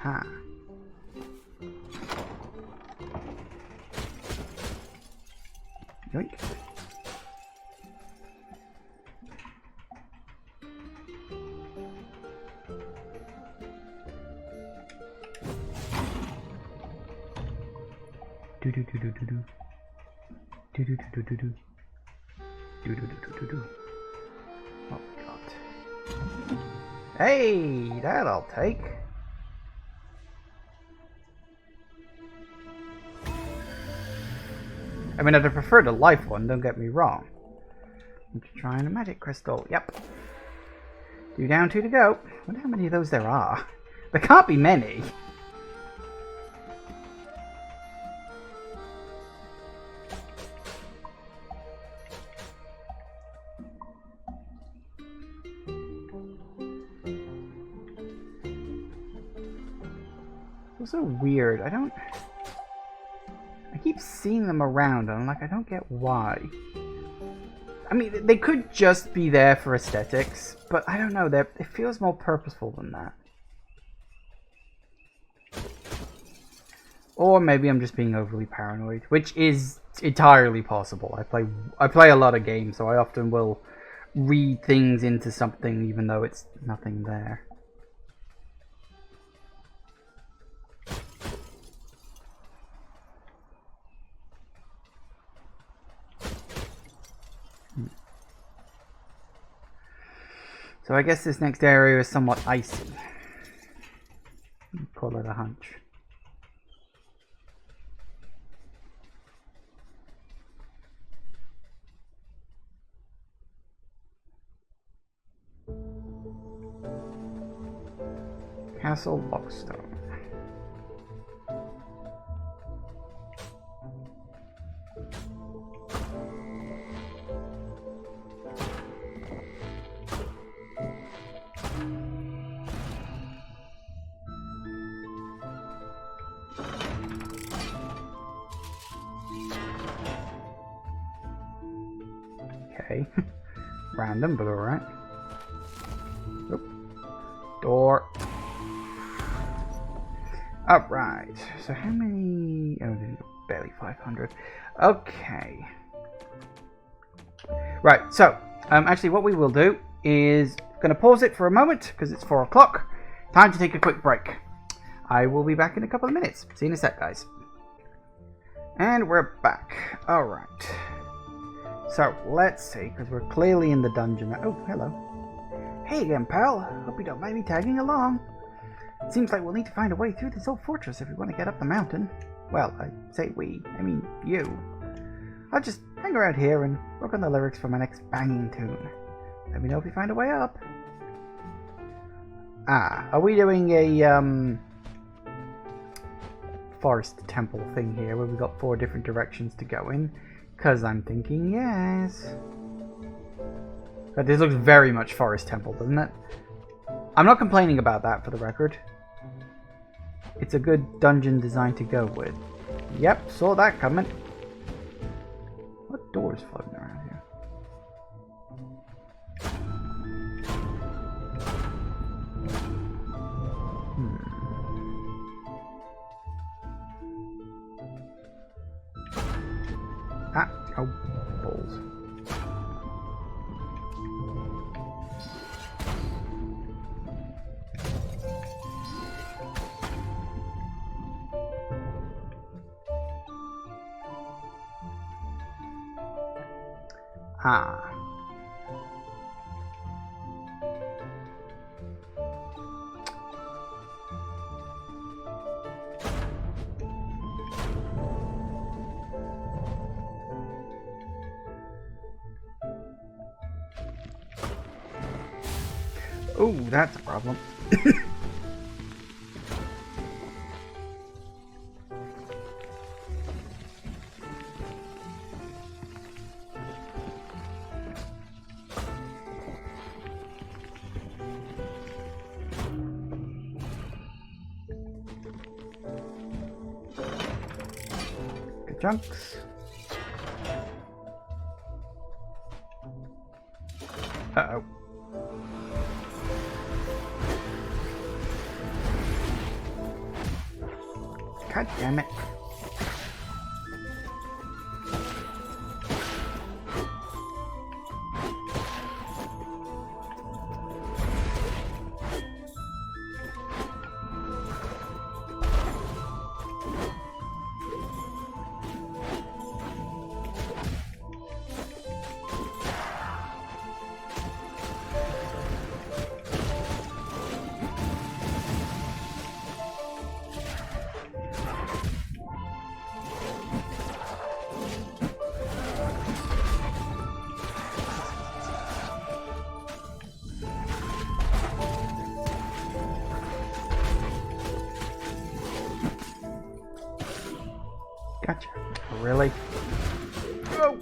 Aha. Yoink. Do do do do do do. Do do do do do do. Do do do do do do. Oh god. Hey, that I'll take. I mean, I'd have preferred a life one, don't get me wrong. I'm just trying a magic crystal. Yep. 2 down, 2 to go. I wonder how many of those there are. There can't be many. It's so weird. I keep seeing them around, and I'm like, I don't get why. I mean, they could just be there for aesthetics, but I don't know, it feels more purposeful than that. Or maybe I'm just being overly paranoid, which is entirely possible. I play a lot of games, so I often will read things into something even though it's nothing there. So I guess this next area is somewhat icy. Call it a hunch. Castle Lockstone. Okay. Random, but alright. Oop. Door. Alright. So how many... Oh, barely 500. Okay. Right, so, actually what we will do is going to pause it for a moment, because it's 4 o'clock. Time to take a quick break. I will be back in a couple of minutes. See you in a sec, guys. And we're back. Alright. So, let's see, because we're clearly in the dungeon now. Oh, hello. Hey again, pal. Hope you don't mind me tagging along. It seems like we'll need to find a way through this old fortress if we want to get up the mountain. Well, I say we. I mean, you. I'll just hang around here and work on the lyrics for my next banging tune. Let me know if you find a way up. Ah, are we doing a, forest temple thing here where we've got 4 different directions to go in? Because I'm thinking yes. But this looks very much Forest Temple, doesn't it? I'm not complaining about that, for the record. It's a good dungeon design to go with. Yep, saw that coming. What door's floating around here? Ah, oh, balls. Ah. Oh, that's a problem. Good chunks. Uh-oh. God damn it. Gotcha. Really? Oh!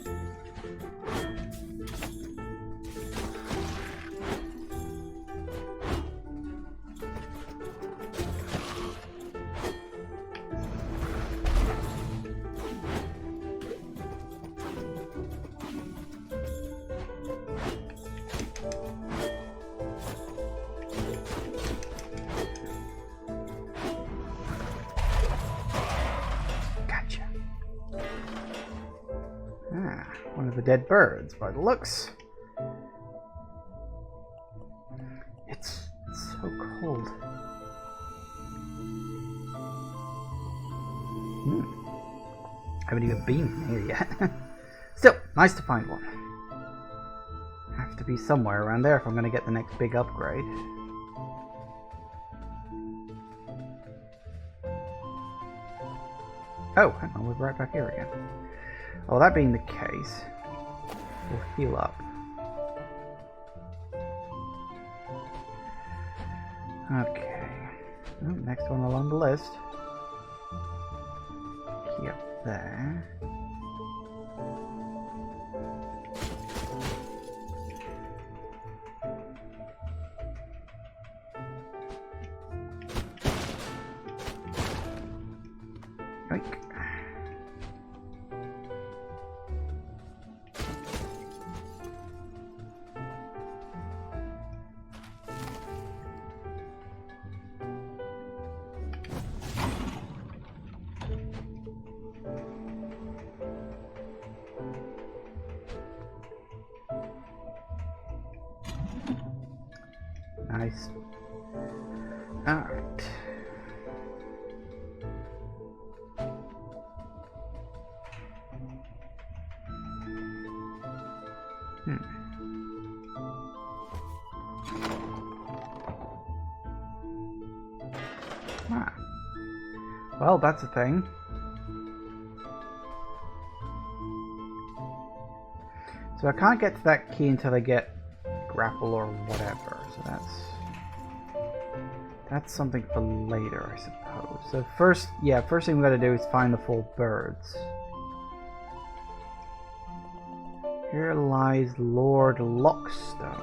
One of the dead birds, by the looks. It's so cold. Haven't even been here yet. Still, nice to find one. Have to be somewhere around there if I'm going to get the next big upgrade. Oh, hang on, we're right back here again. Well, that being the case, we'll heal up. Okay. Oh, next one along the list. Key up there. Yoink. Nice. Alright. Ah. Well, that's a thing. So I can't get to that key until I get grapple or whatever. So that's something for later, I suppose. So first thing we gotta do is find the full birds. Here lies Lord Lockstone,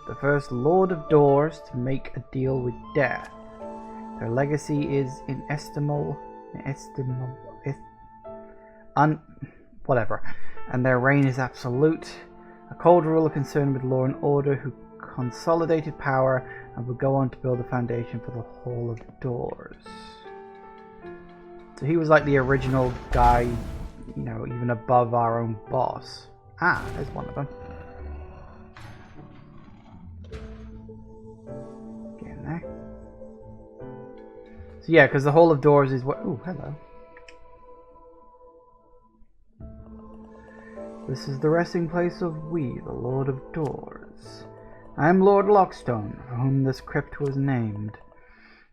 the first Lord of Doors to make a deal with death. Their legacy is inestimable, whatever, and their reign is absolute. A cold ruler concerned with law and order who consolidated power and would go on to build a foundation for the Hall of Doors. So he was like the original guy, you know, even above our own boss. Ah, there's one of them. Get in there. So yeah, because the Hall of Doors is what... Ooh, hello. This is the resting place of we, the Lord of Doors. I am Lord Lockstone, for whom this crypt was named.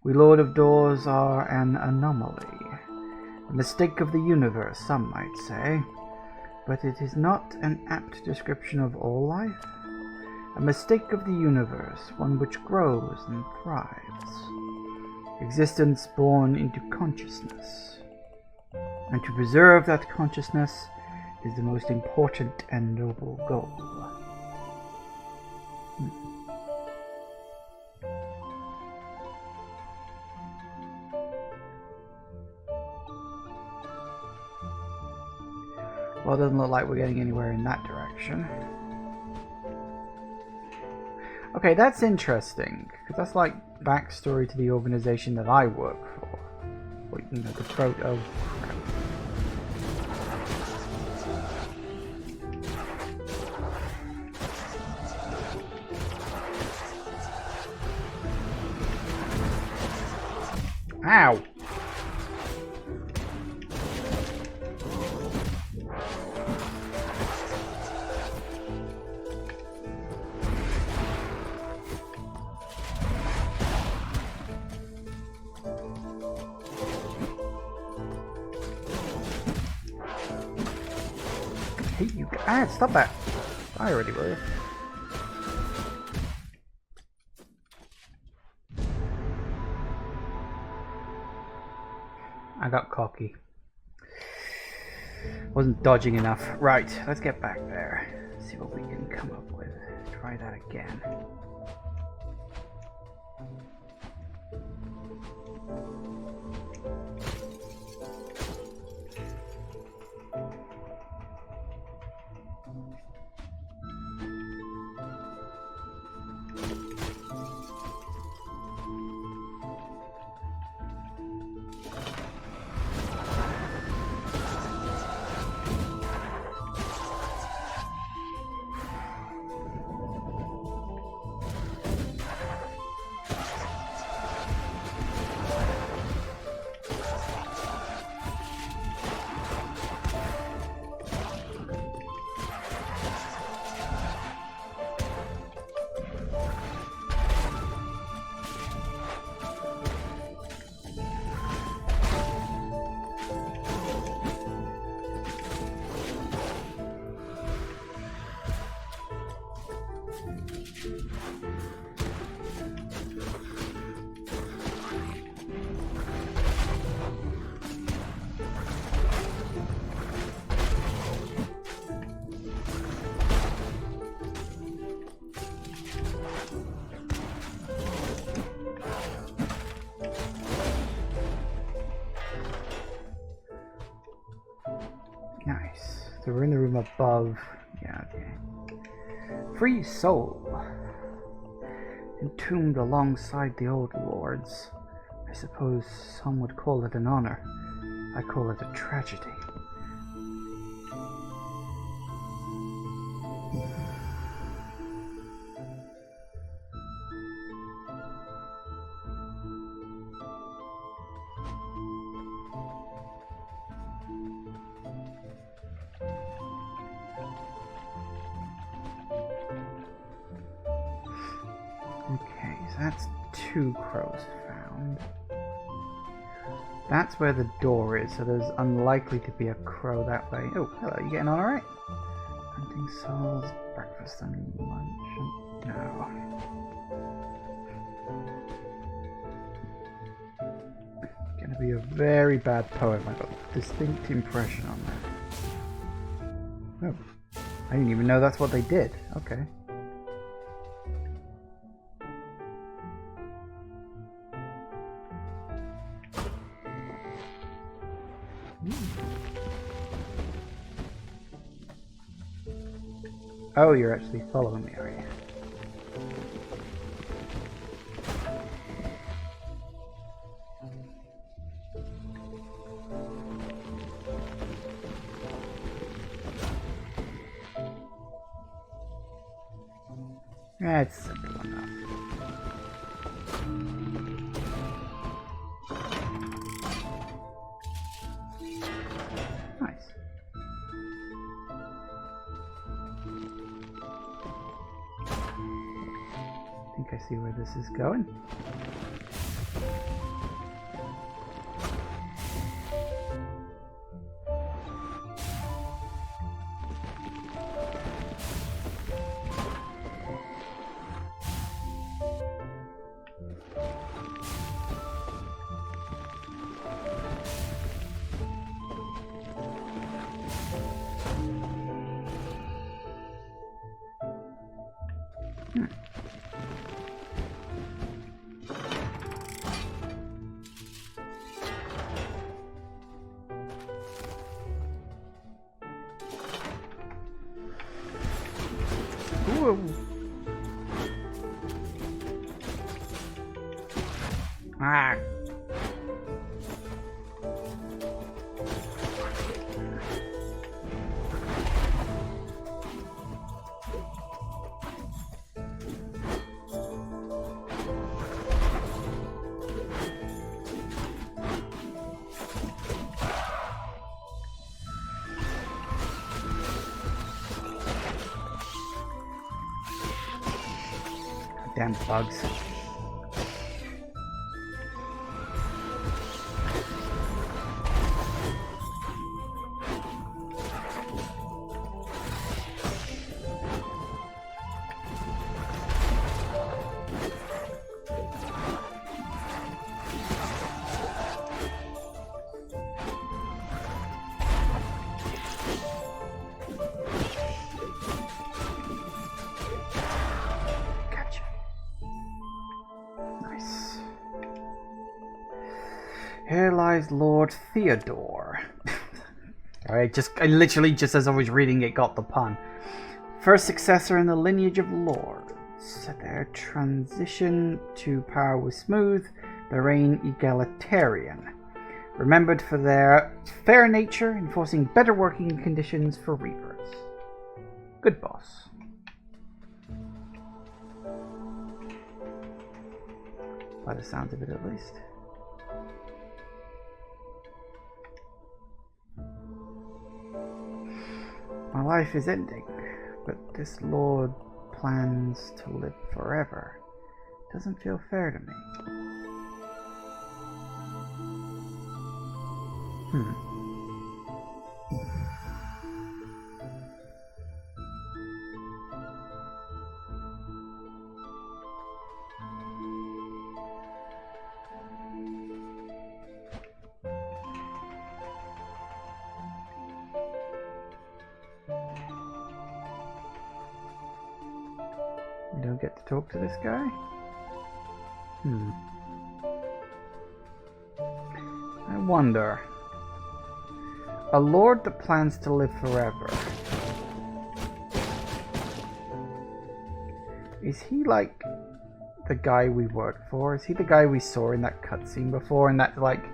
We Lord of Doors are an anomaly. A mistake of the universe, some might say. But it is not an apt description of all life. A mistake of the universe, one which grows and thrives. Existence born into consciousness. And to preserve that consciousness is the most important and noble goal. Well, it doesn't look like we're getting anywhere in that direction. Okay, that's interesting, because that's like backstory to the organization that I work for. Or, you know, the proto. Ow! Hate you. Ah, stop that! I already were. I got cocky. Wasn't dodging enough. Right, let's get back there. See what we can come up with. Try that again. Nice. So we're in the room above. Yeah, okay. Free soul. Entombed alongside the old lords. I suppose some would call it an honor. I call it a tragedy. Okay, so that's 2 crows found. That's where the door is, so there's unlikely to be a crow that way. Oh, hello, you getting on alright? Hunting souls, breakfast and lunch. No. Gonna be a very bad poem. I got a distinct impression on that. Oh, I didn't even know that's what they did. Okay. Oh, you're actually following me, are you? That's simple enough. Nice. I see where this is going. Whoa. Ah. Damn bugs. Here lies Lord Theodore. I literally, just as I was reading it, got the pun. First successor in the lineage of lords. Their transition to power was smooth, their reign egalitarian. Remembered for their fair nature, enforcing better working conditions for Reapers. Good boss. By the sounds of it, at least. My life is ending, but this lord plans to live forever. Doesn't feel fair to me. We don't get to talk to this guy? I wonder. A lord that plans to live forever. Is he like the guy we worked for? Is he the guy we saw in that cutscene before? And that, like,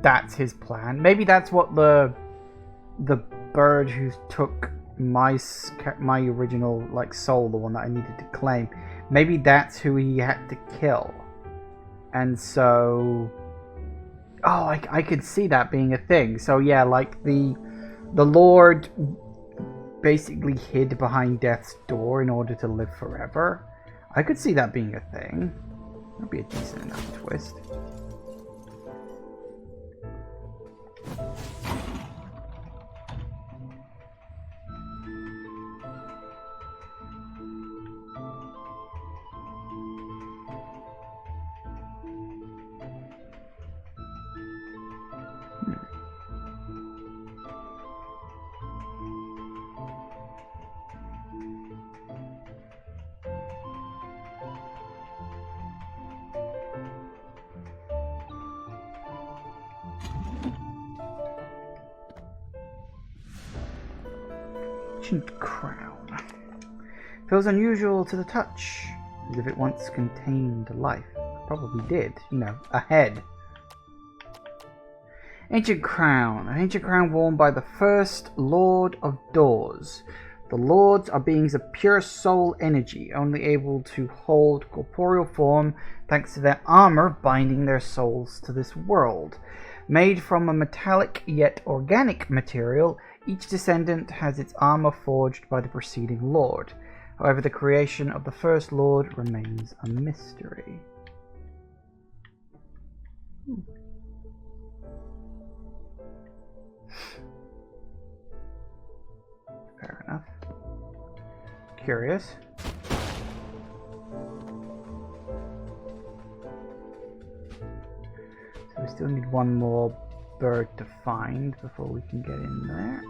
that's his plan? Maybe that's what the bird who took my original, like, soul, the one that I needed to claim, maybe that's who he had to kill. And so, oh, I could see that being a thing. So yeah, like the Lord basically hid behind death's door in order to live forever. I could see that being a thing. That'd be a decent enough twist. Crown. Feels unusual to the touch, as if it once contained life. Probably did, you know, a head. Ancient crown. An ancient crown worn by the first Lord of Doors. The Lords are beings of pure soul energy, only able to hold corporeal form thanks to their armor binding their souls to this world. Made from a metallic yet organic material, each descendant has its armor forged by the preceding lord. However, the creation of the First Lord remains a mystery. Fair enough. Curious. So we still need one more bird to find before we can get in there.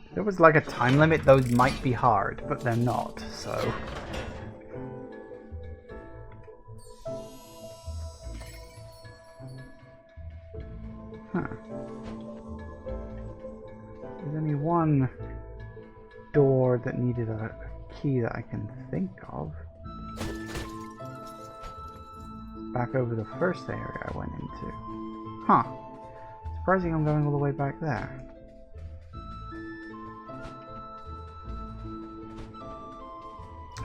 If there was like a time limit, those might be hard, but they're not, so... Huh. There's only one door that needed a key that I can think of. Back over the first area I went into. Huh. Surprising I'm going all the way back there.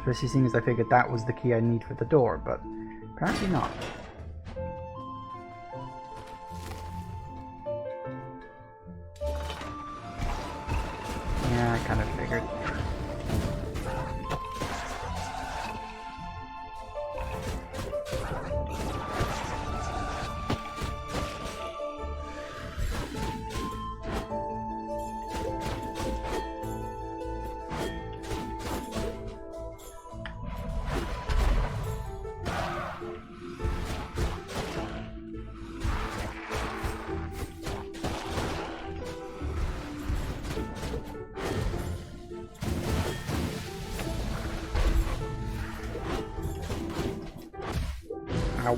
Especially seeing as I figured that was the key I need for the door, but apparently not. Yeah, I kind of figured. Ow.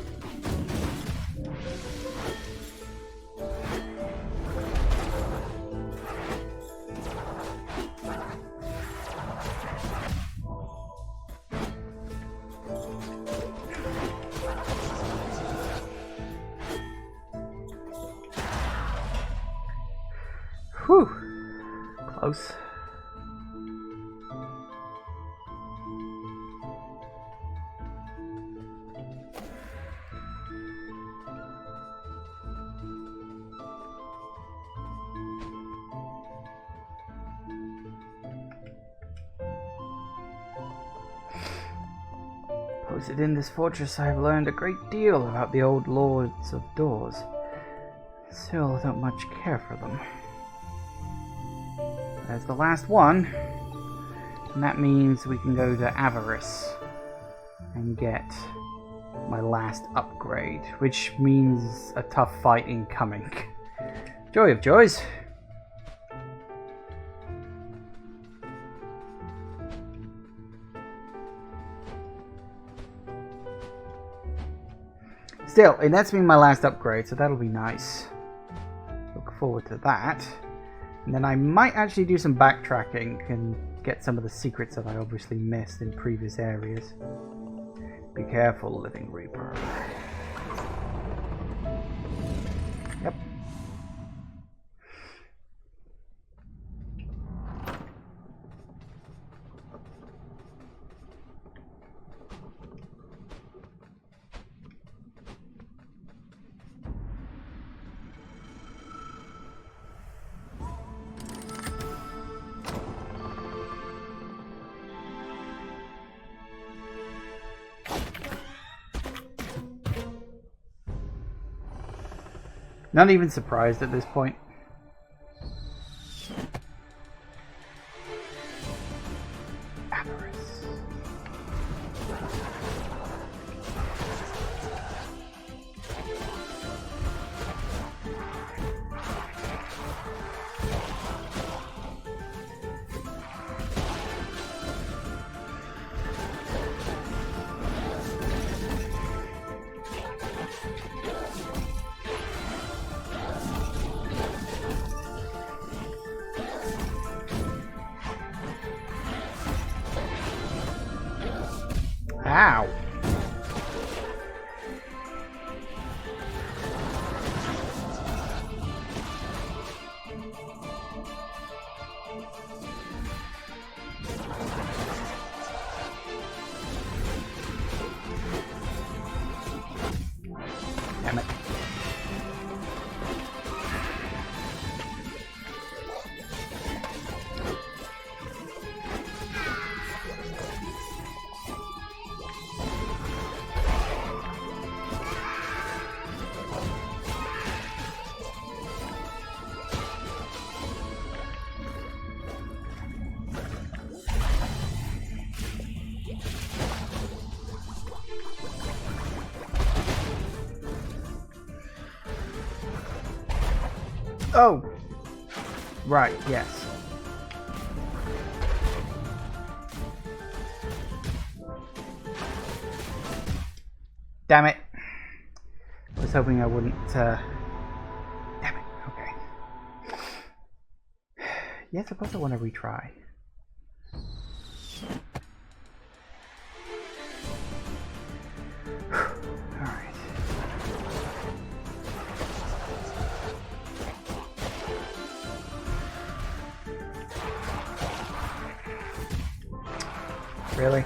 Whew. Close. Posted in this fortress, I have learned a great deal about the old lords of doors. Still, I don't much care for them. There's the last one, and that means we can go to Avarice and get my last upgrade, which means a tough fight incoming. Joy of joys. Still, it lets me my last upgrade, so that'll be nice. Look forward to that. And then I might actually do some backtracking and get some of the secrets that I obviously missed in previous areas. Be careful, Living Reaper. Yep. Not even surprised at this point. Ow. Damn it. Oh! Right, yes. Damn it. I was hoping I wouldn't, Damn it, okay. Yeah, I suppose I want to retry. Alright. Really?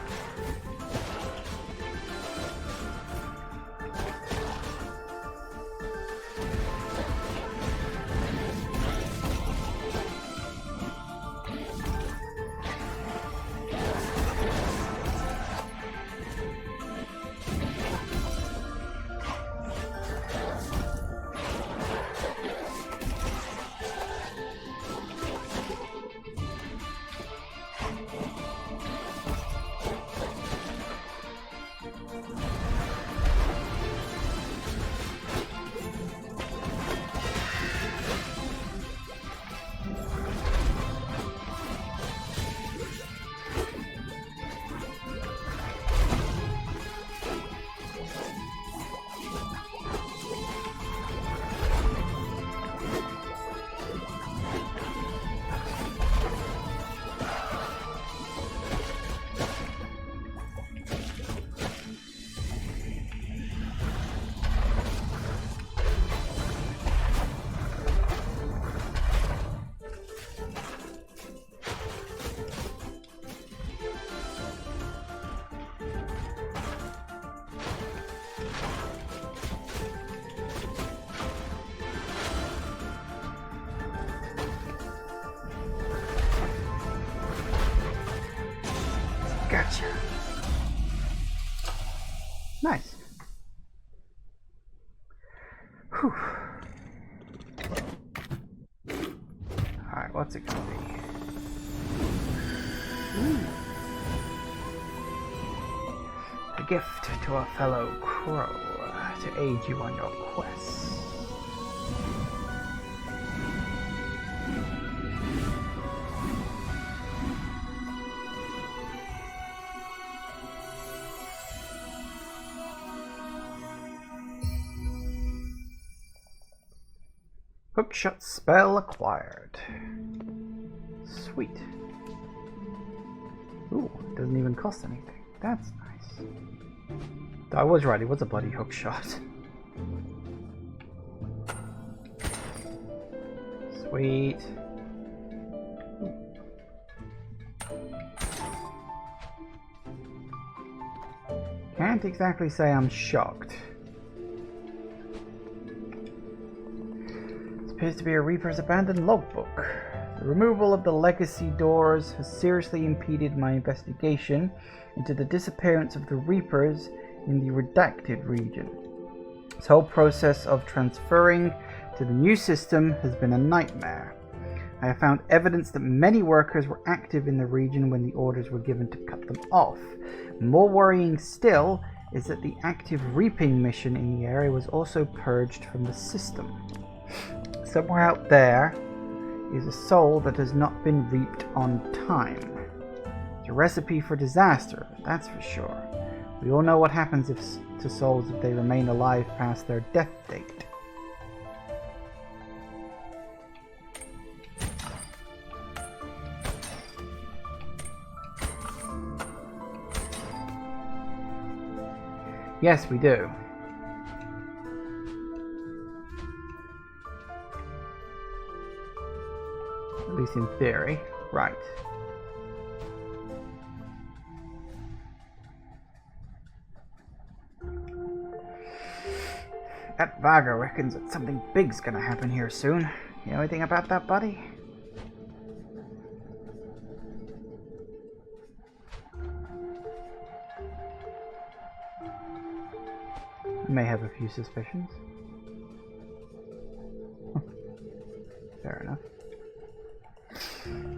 Gotcha. Nice. Whew. Alright, what's it gonna be? Ooh. A gift to a fellow crow to aid you on your quest. Hookshot spell acquired. Sweet. Ooh, doesn't even cost anything. That's nice. I was right, it was a bloody hookshot. Sweet. Can't exactly say I'm shocked. Appears to be a Reaper's abandoned logbook. The removal of the legacy doors has seriously impeded my investigation into the disappearance of the Reapers in the Redacted region. This whole process of transferring to the new system has been a nightmare. I have found evidence that many workers were active in the region when the orders were given to cut them off. More worrying still is that the active reaping mission in the area was also purged from the system. Somewhere out there is a soul that has not been reaped on time. It's a recipe for disaster, that's for sure. We all know what happens to souls if they remain alive past their death date. Yes, we do. At least in theory. Right. That Vargo reckons that something big's gonna happen here soon. You know anything about that, buddy? I may have a few suspicions. Fair enough.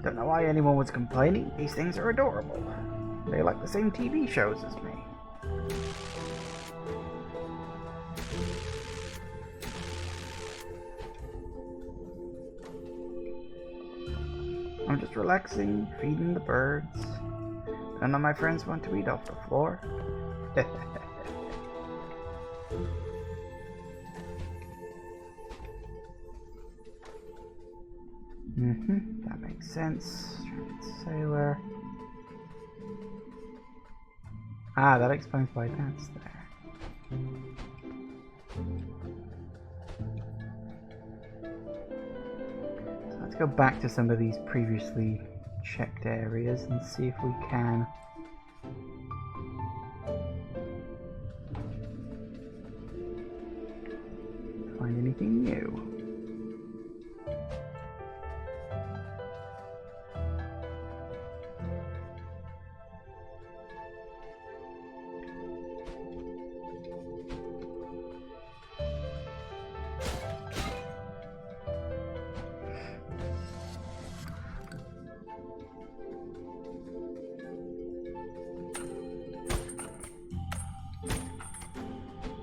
Don't know why anyone was complaining. These things are adorable. They like the same TV shows as me. I'm just relaxing, feeding the birds. None of my friends want to eat off the floor. That makes sense. Sailor. Ah, that explains why that's there. So let's go back to some of these previously checked areas and see if we can find anything new.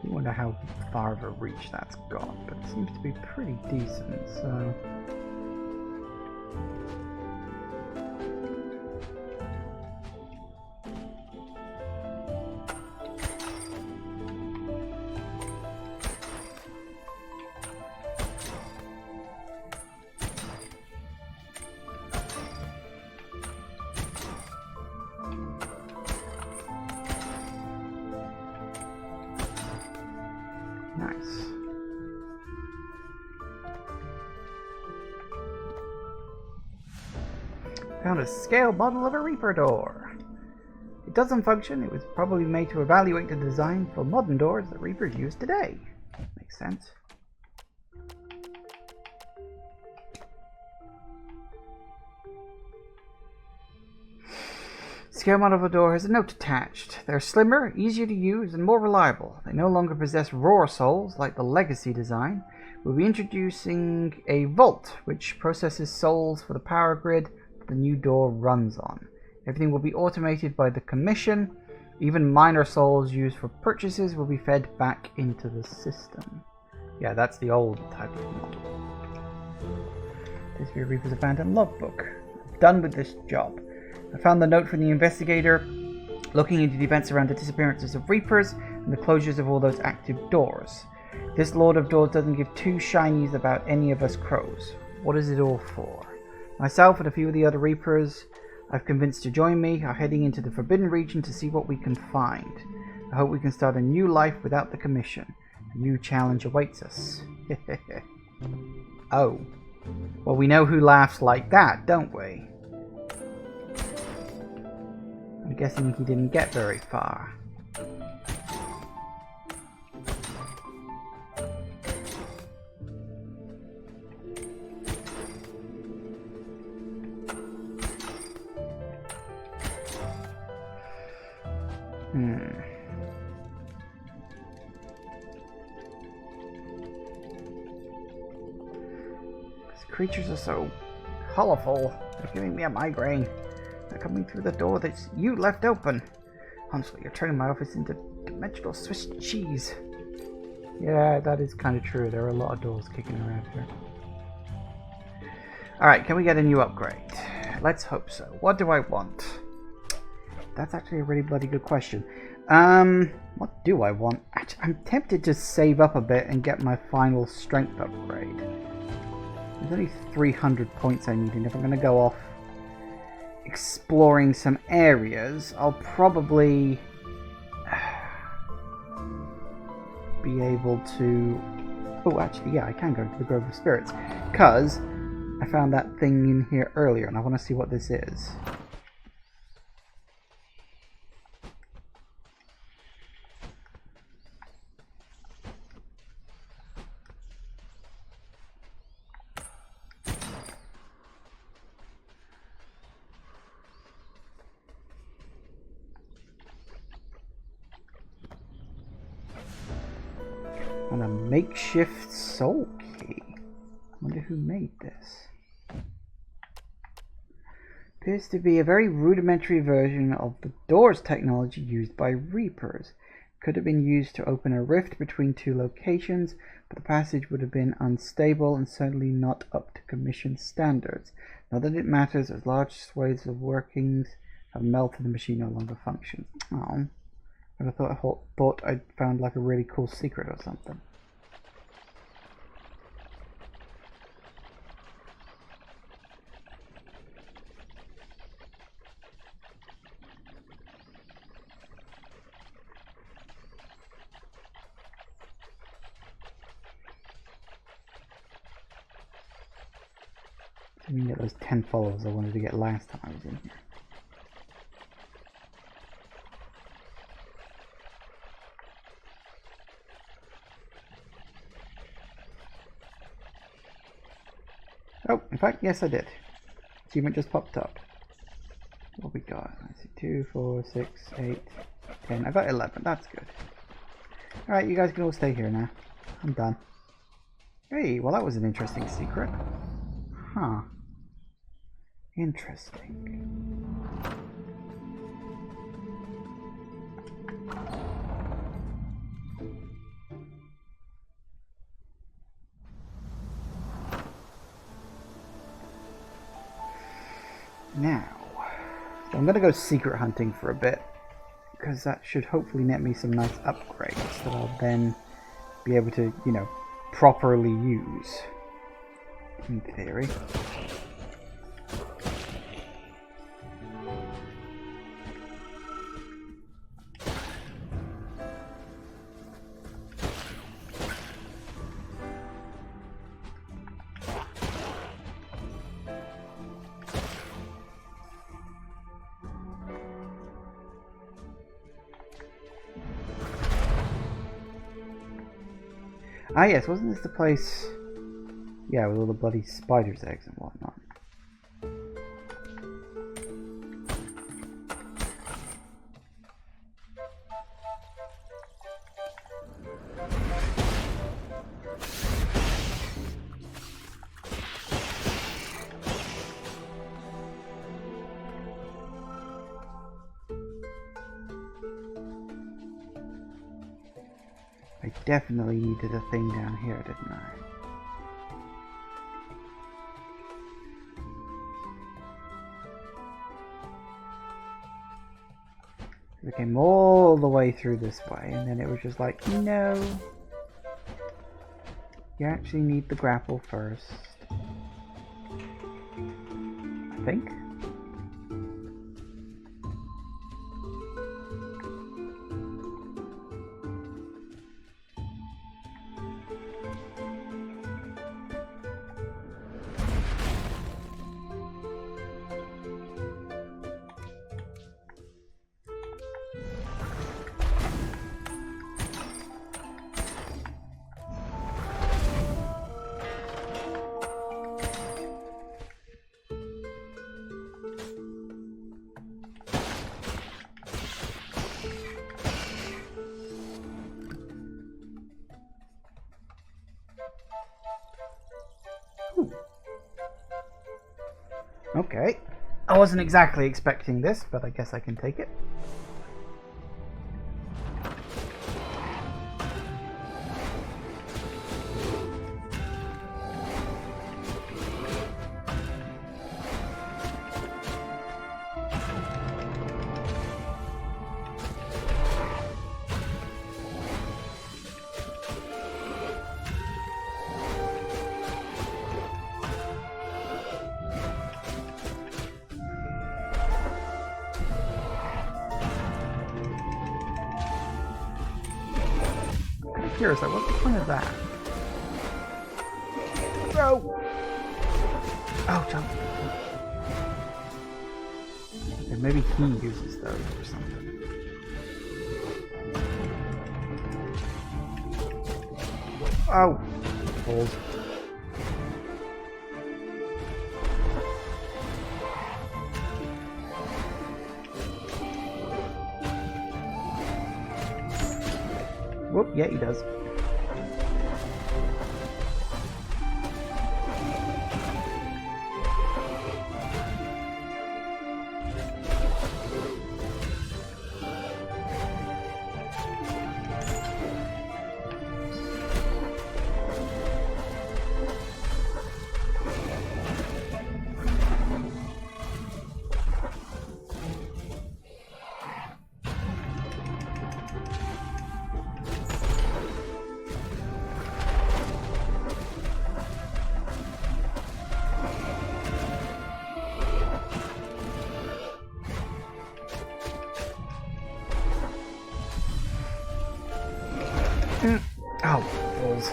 I wonder how far of a reach that's got, but it seems to be pretty decent, so... Nice. Found a scale model of a Reaper door. It doesn't function. It was probably made to evaluate the design for modern doors that Reapers use today. Makes sense. Scale model of a door has a note attached. They're slimmer, easier to use, and more reliable. They no longer possess roar souls like the legacy design. We'll be introducing a vault, which processes souls for the power grid that the new door runs on. Everything will be automated by the Commission. Even minor souls used for purchases will be fed back into the system. Yeah, that's the old type of model. This is Reaper's abandoned logbook. Done with this job. I found the note from the investigator looking into the events around the disappearances of Reapers and the closures of all those active doors. This Lord of Doors doesn't give two shinies about any of us crows. What is it all for? Myself and a few of the other Reapers I've convinced to join me are heading into the Forbidden Region to see what we can find. I hope we can start a new life without the Commission. A new challenge awaits us. Oh. Well, we know who laughs like that, don't we? I'm guessing he didn't get very far. These creatures are so colorful. They're giving me a migraine. They're coming through the door that you left open. Honestly, you're turning my office into dimensional Swiss cheese. Yeah, that is kind of true. There are a lot of doors kicking around here. Alright, can we get a new upgrade? Let's hope so. What do I want? That's actually a really bloody good question. What do I want? Actually, I'm tempted to save up a bit and get my final strength upgrade. There's only 300 points I need, and if I'm going to go off exploring some areas, I'll probably be able to... Oh, actually, yeah, I can go to the Grove of Spirits. Because I found that thing in here earlier, and I want to see what this is. And a makeshift soul key. I wonder who made this. Appears to be a very rudimentary version of the doors technology used by Reapers. Could have been used to open a rift between two locations, but the passage would have been unstable and certainly not up to Commission standards. Not that it matters, as large swathes of workings have melted, the machine no longer functions. Oh. I thought I'd found like a really cool secret or something. I didn't get those 10 followers I wanted to get last time I was in here. Oh, in fact, yes I did. Achievement just popped up. What we got? Let's see, 2, 4, 6, 8, 10. I got 11, that's good. Alright, you guys can all stay here now. I'm done. Hey, well that was an interesting secret. Huh. Interesting. Now, so I'm going to go secret hunting for a bit, because that should hopefully net me some nice upgrades that I'll then be able to, you know, properly use, in theory. Ah yes, wasn't this the place, yeah, with all the bloody spider's eggs and whatnot? I definitely needed a thing down here, didn't I? We came all the way through this way, and then it was just like, no. You actually need the grapple first. I think. Okay. I wasn't exactly expecting this, but I guess I can take it. curious, like, what's the point of that? Bro! Oh, jump. Okay, maybe he uses those or something. Oh! Balls. Whoop, yeah, he does. Oh, balls.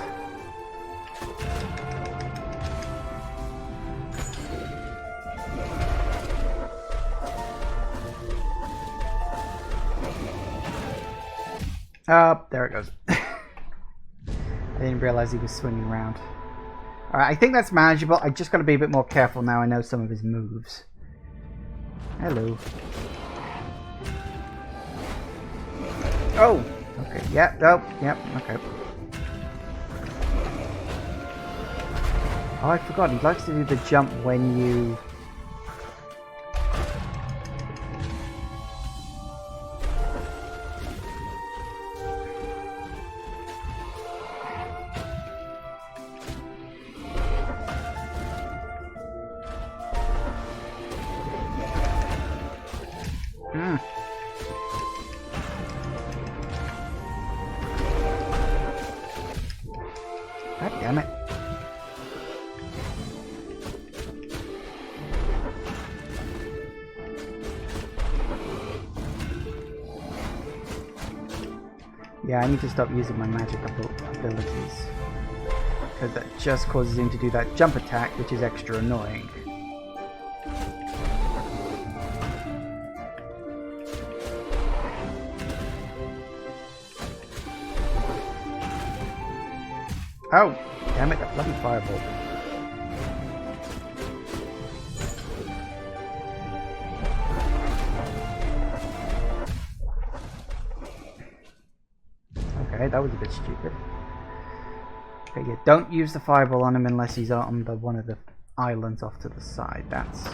There it goes. I didn't realize he was swinging around. Alright, I think that's manageable. I just gotta be a bit more careful now I know some of his moves. Hello. Oh! Okay, yeah, oh, yep, okay. Oh, I forgot, he likes to do the jump when you... God damn it. Yeah, I need to stop using my magic abilities. Because that just causes him to do that jump attack, which is extra annoying. Oh, damn it, that bloody fireball. Okay, that was a bit stupid. Okay, yeah, don't use the fireball on him unless he's on one of the islands off to the side. That's...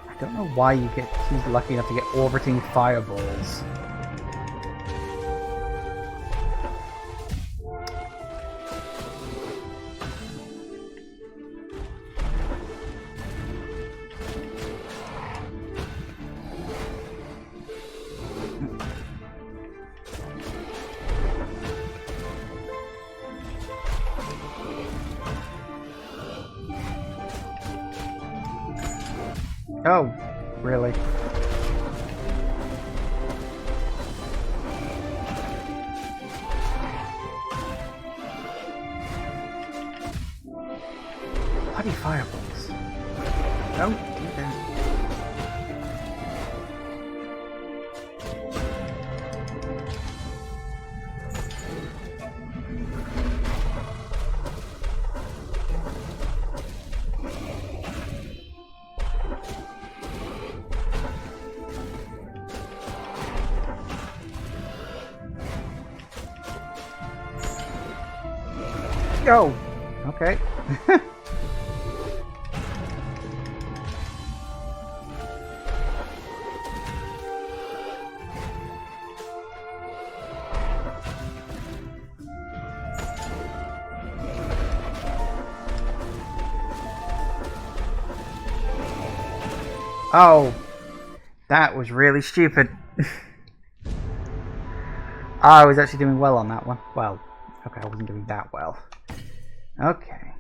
I don't know why he's lucky enough to get orbiting fireballs. Oh, really? Bloody fireballs. Don't do that. Oh, okay. Oh, that was really stupid. I was actually doing well on that one. Well, okay, I wasn't doing that well. Okay.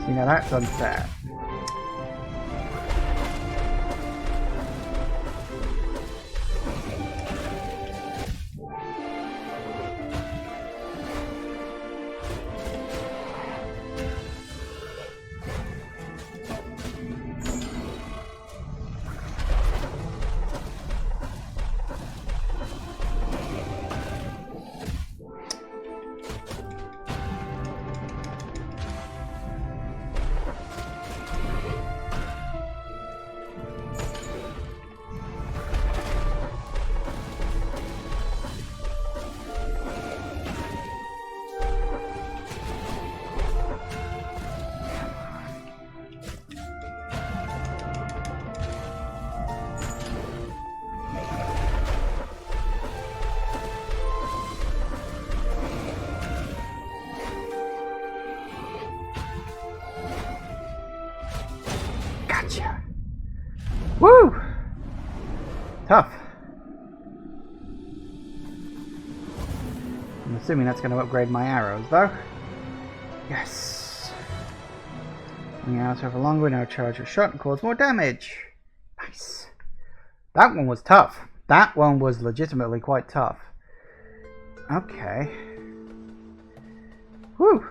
See, now that's unfair. Gotcha. Woo! Tough. I'm assuming that's going to upgrade my arrows, though. Yes. The arrows have a longer now charge a shot and cause more damage. Nice. That one was tough. That one was legitimately quite tough. Okay. Whew.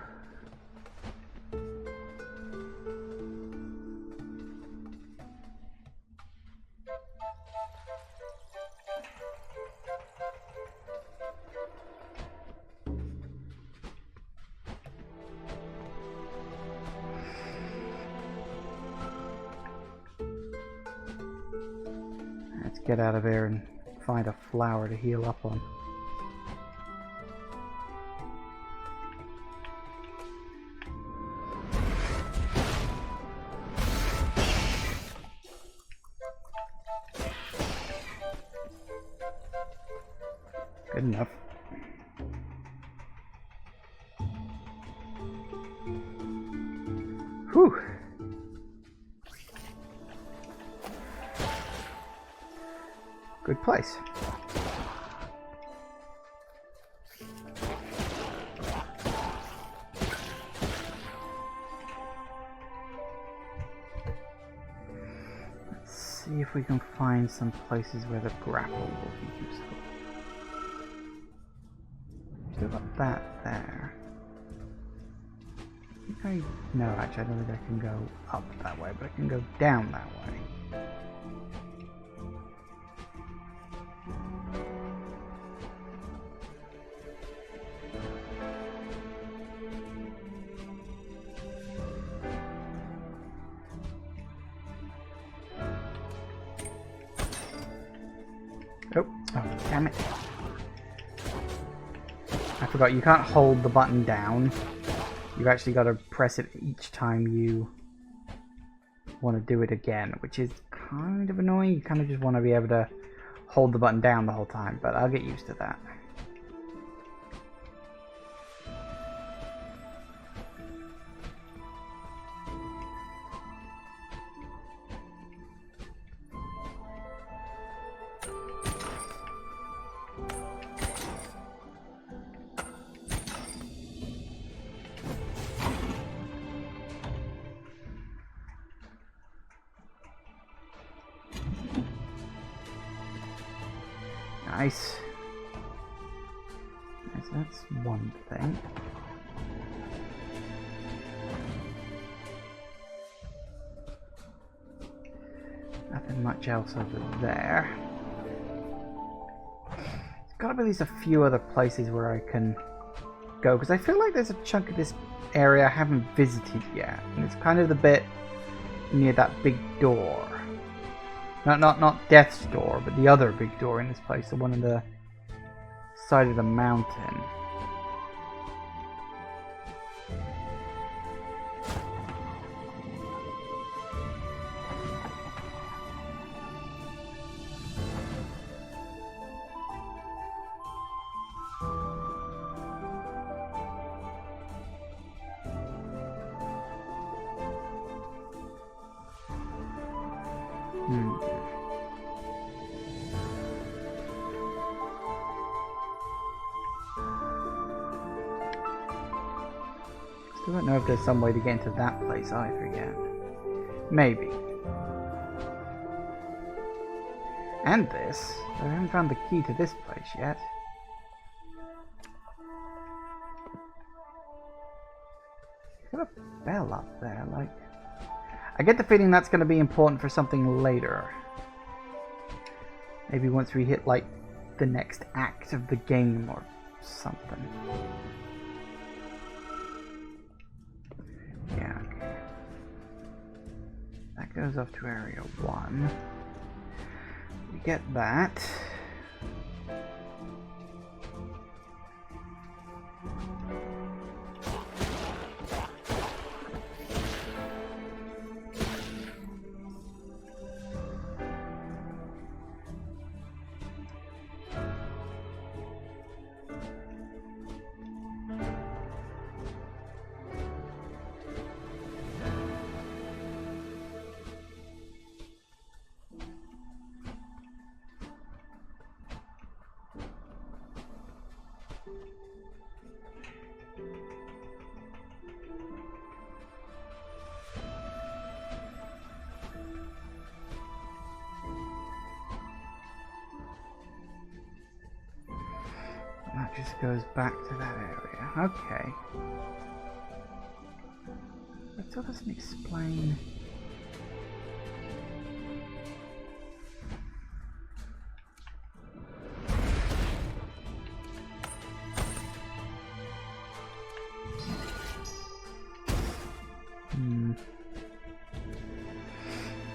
Let's get out of here and find a flower to heal up on. Good enough. Whew. Good place. Let's see if we can find some places where the grapple will be useful. Still got that there. No, actually I don't think I can go up that way, but I can go down that way. Oh, damn it. I forgot, you can't hold the button down. You've actually got to press it each time you want to do it again, which is kind of annoying. You kind of just want to be able to hold the button down the whole time, but I'll get used to that. nice. So that's one thing. Nothing much else over there. There's gotta be at least a few other places where I can go, because I feel like there's a chunk of this area I haven't visited yet, and it's kind of the bit near that big door. Not Death's door, but the other big door in this place, the one on the side of the mountain. Still don't know if there's some way to get into that place either yet. Maybe. And this. I haven't found the key to this place yet. Got a bell up there, like... I get the feeling that's going to be important for something later. Maybe once we hit, like, the next act of the game or something. Yeah, okay. That goes off to Area 1. We get that. That just goes back to that area. Okay. That still doesn't explain...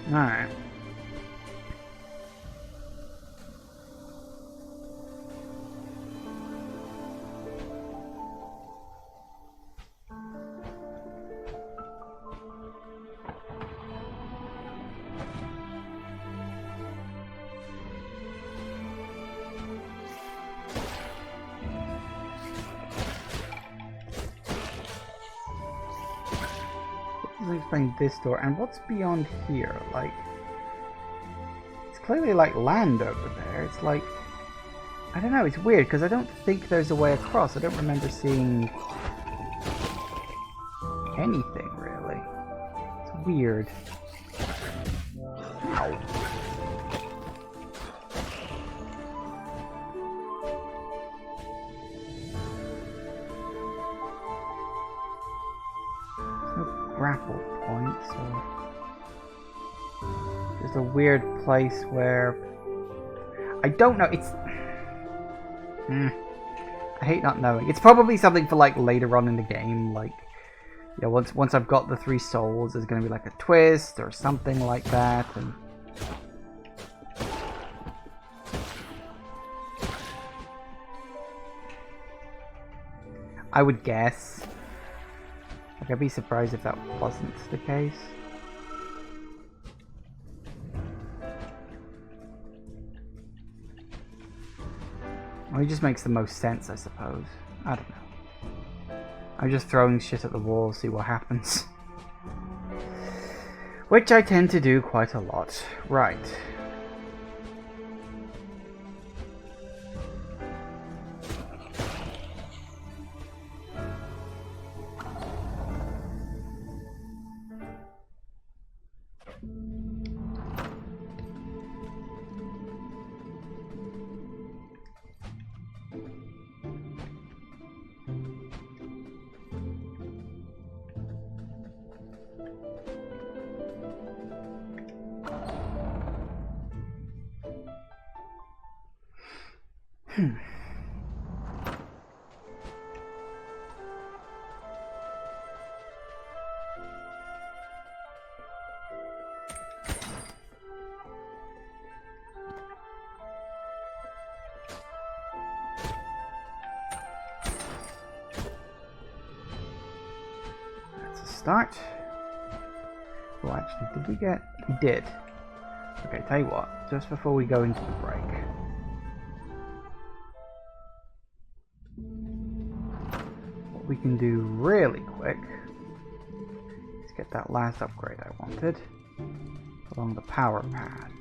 Alright. Explain this door, and what's beyond here? Like, it's clearly like land over there. It's like, I don't know, it's weird because I don't think there's a way across. I don't remember seeing anything really. It's weird. Ow. Grapple point, so there's a weird place where I don't know. It's I hate not knowing. It's probably something for like later on in the game, like, you know, once I've got the 3 souls, there's gonna be like a twist or something like that, and I would guess. Like, I'd be surprised if that wasn't the case. Well, it just makes the most sense, I suppose. I don't know. I'm just throwing shit at the wall, see what happens. Which I tend to do quite a lot. Right. That's a start. Oh, actually, did we get... We did. Okay, tell you what, just before we go into the break. What we can do really quick is get that last upgrade I wanted along the power pad.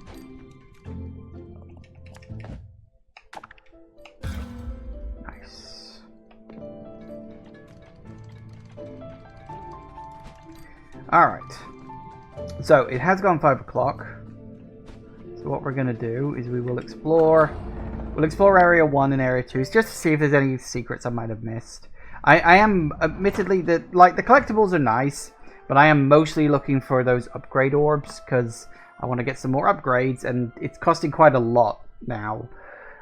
Nice. Alright. So, it has gone 5 o'clock. So what we're going to do is we will explore... We'll explore Area 1 and Area 2 just to see if there's any secrets I might have missed. I am, admittedly, the collectibles are nice, but I am mostly looking for those upgrade orbs, because I want to get some more upgrades, and it's costing quite a lot now.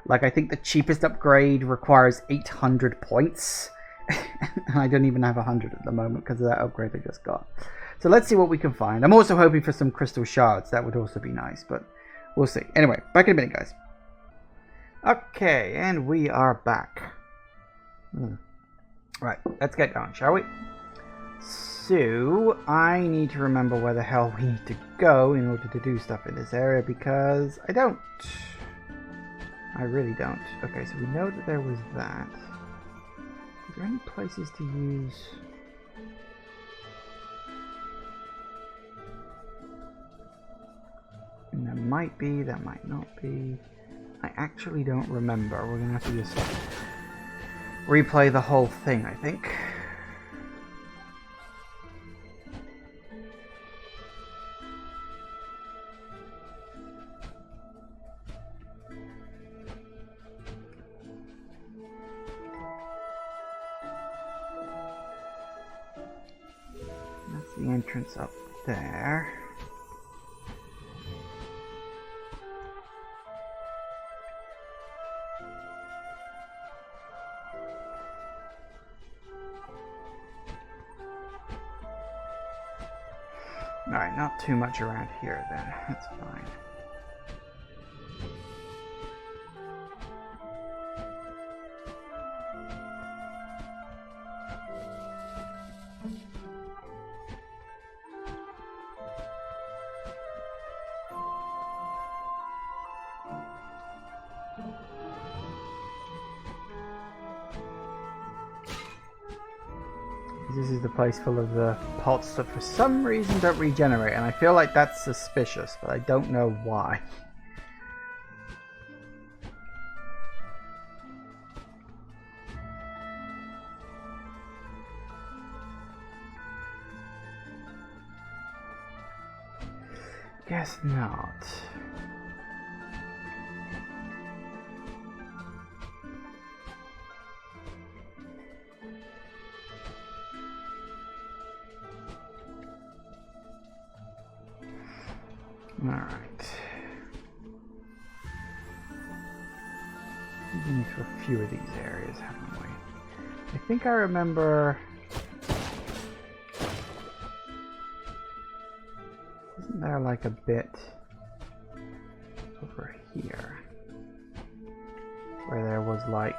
Like, I think the cheapest upgrade requires 800 points. And I don't even have 100 at the moment because of that upgrade I just got. So let's see what we can find. I'm also hoping for some crystal shards. That would also be nice, but we'll see. Anyway, back in a minute, guys. Okay, and we are back. Right, let's get going, shall we? So, I need to remember where the hell we need to go in order to do stuff in this area, because I don't. I really don't. Okay, so we know that there was that. Is there any places to use... And there might be, there might not be. I actually don't remember. We're going to have to just replay the whole thing, I think. That's the entrance up there. Alright, not too much around here then. That's fine. This is the place full of the pots that for some reason don't regenerate, and I feel like that's suspicious, but I don't know why. Guess not. Alright. We've been to a few of these areas, haven't we? I think I remember... Isn't there like a bit over here where there was like...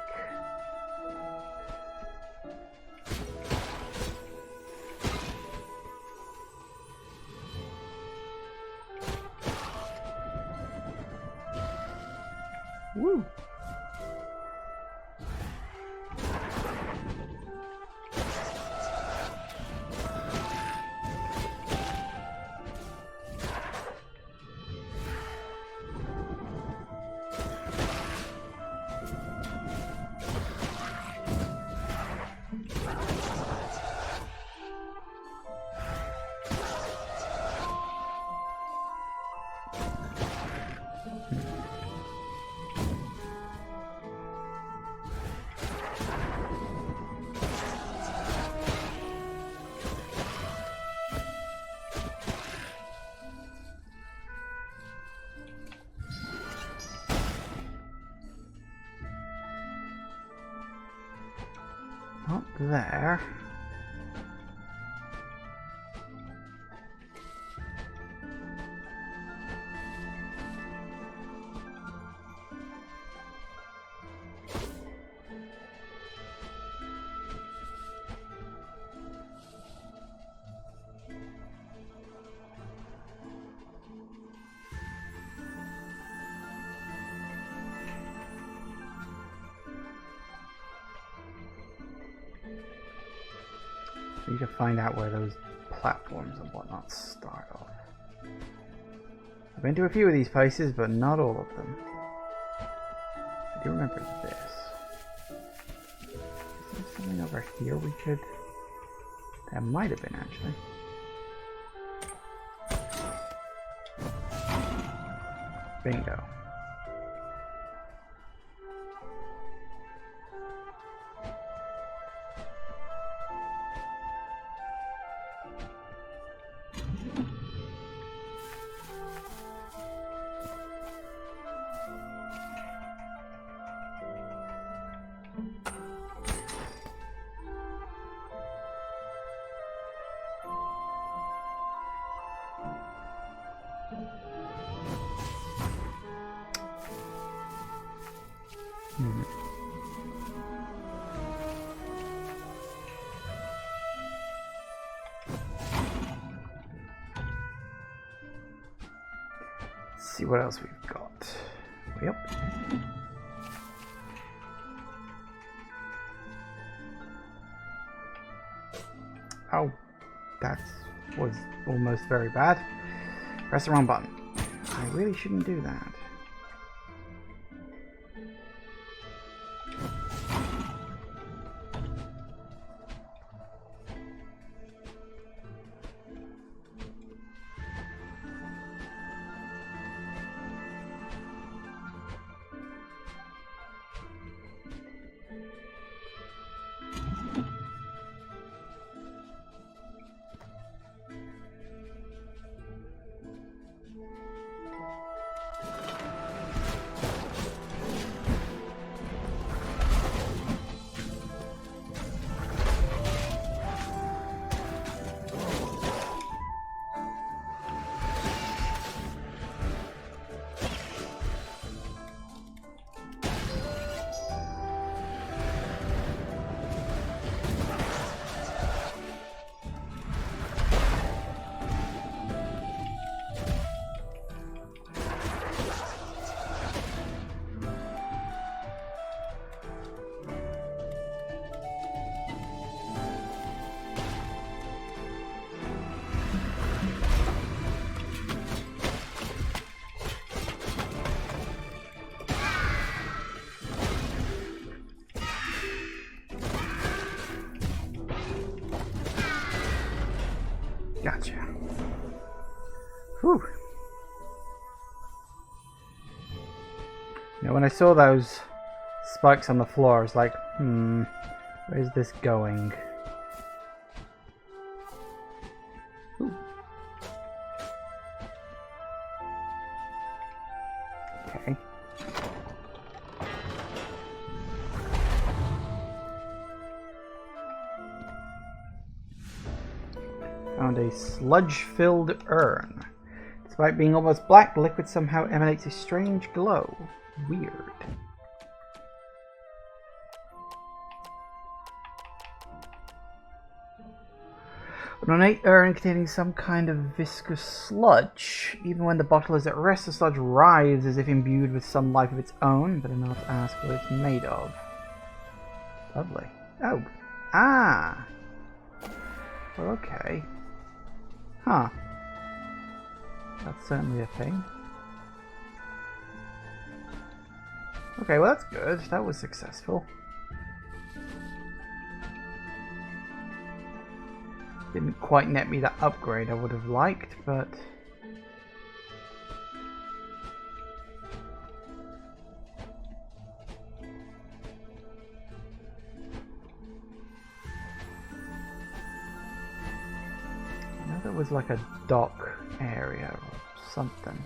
Woo! there. Need to find out where those platforms and whatnot start off. I've been to a few of these places, but not all of them. I do remember this. Is there something over here we could... There might have been, actually. Bingo. Let's see what else we've got. Yep. Oh, that was almost very bad. Press the wrong button. I really shouldn't do that. Gotcha. Whew. You know, when I saw those spikes on the floor, I was like, where's this going? Ooh. Okay. Found a sludge-filled urn. Despite being almost black, the liquid somehow emanates a strange glow. Weird. An ornate urn containing some kind of viscous sludge. Even when the bottle is at rest, the sludge writhes as if imbued with some life of its own, but enough to ask what it's made of. Lovely. Oh. Ah! Well, okay. Huh. That's certainly a thing. Okay, well that's good. That was successful. Didn't quite net me that upgrade I would have liked, but... I know there was like a dock area or something.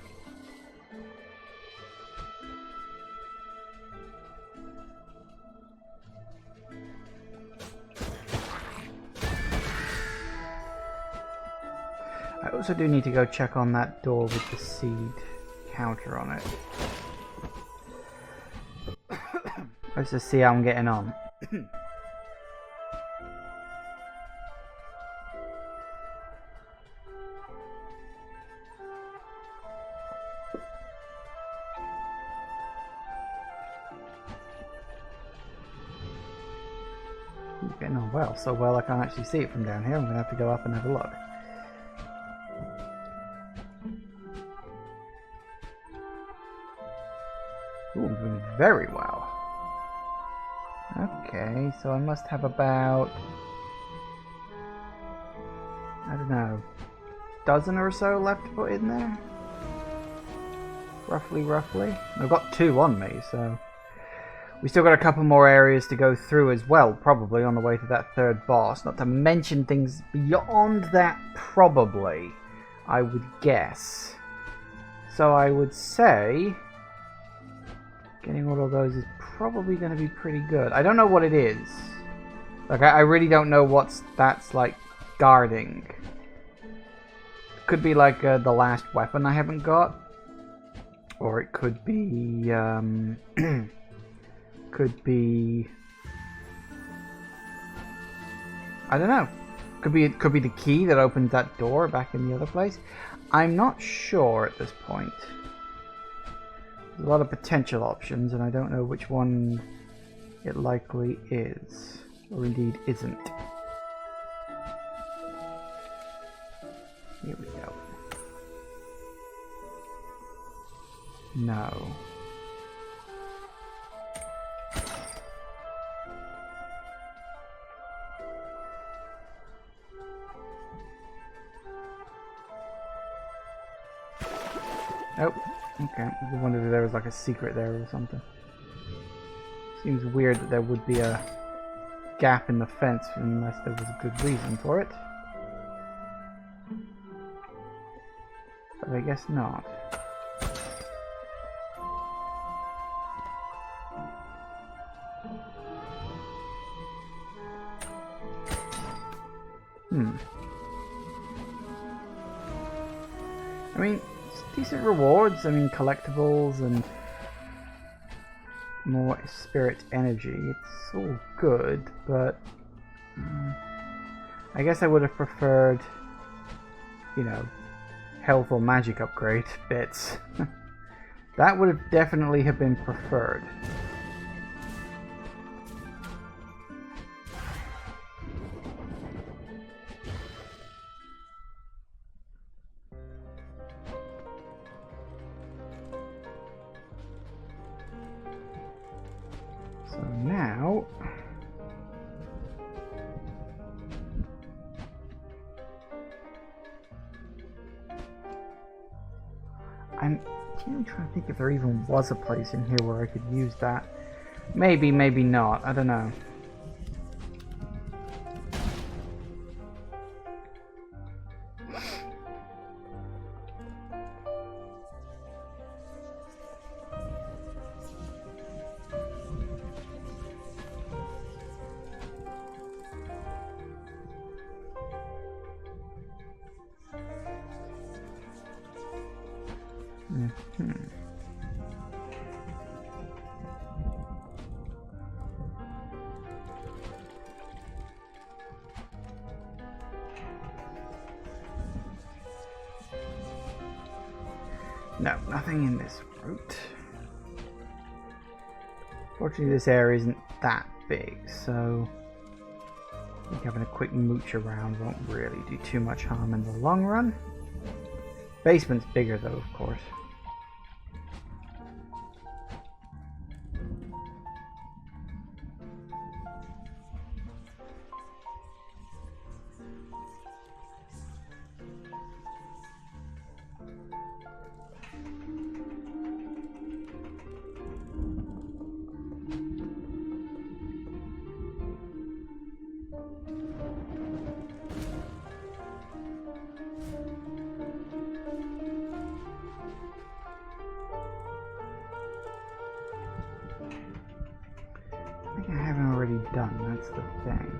I also do need to go check on that door with the seed counter on it. Let's just see how I'm getting on. Getting on well, so well I can't actually see it from down here. I'm going to have to go up and have a look. Ooh, I'm doing very well. Okay, so I must have about, I don't know, dozen or so left to put in there? Roughly. I've got 2 on me, so... We still got a couple more areas to go through as well, probably, on the way to that 3rd boss. Not to mention things beyond that, probably, I would guess. So I would say... getting all of those is probably going to be pretty good. I don't know what it is. Like, I really don't know what that's, like, guarding. Could be, like, the last weapon I haven't got. Or it could be, could be... I don't know. Could be the key that opened that door back in the other place. I'm not sure at this point. There's a lot of potential options, and I don't know which one it likely is, or indeed isn't. Here we go. No. Oh, okay. I wondered if there was like a secret there or something. Seems weird that there would be a gap in the fence unless there was a good reason for it. But I guess not. I mean, decent rewards. I mean, collectibles and more spirit energy. It's all good, but I guess I would have preferred, you know, health or magic upgrade bits. That would have definitely have been preferred. So now I'm trying to think if there even was a place in here where I could use that. Maybe, maybe not. I don't know. No, nothing in this route. Fortunately, this area isn't that big, so I think having a quick mooch around won't really do too much harm in the long run. Basement's bigger though, of course. Done, that's the thing.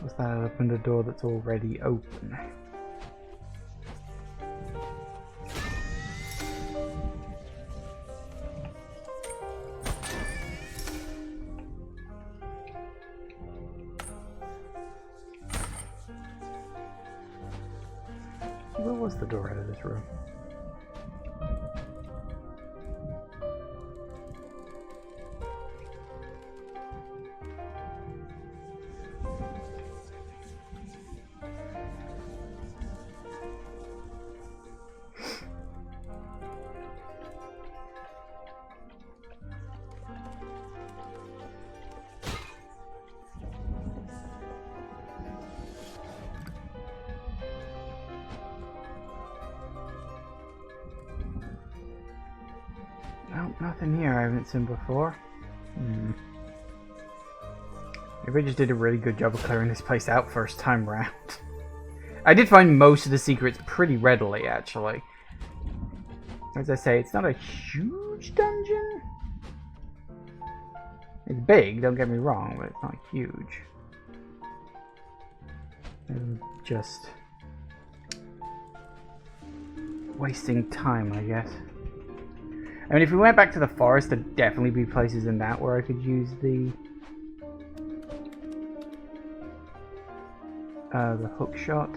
Was that open the door that's already open? Where was the door out of this room? No, nothing here I haven't seen before. Maybe I just did a really good job of clearing this place out first time round. I did find most of the secrets pretty readily, actually. As I say, it's not a huge dungeon. It's big, don't get me wrong, but it's not huge. I'm just wasting time, I guess. I mean, if we went back to the forest, there'd definitely be places in that where I could use the hook shot,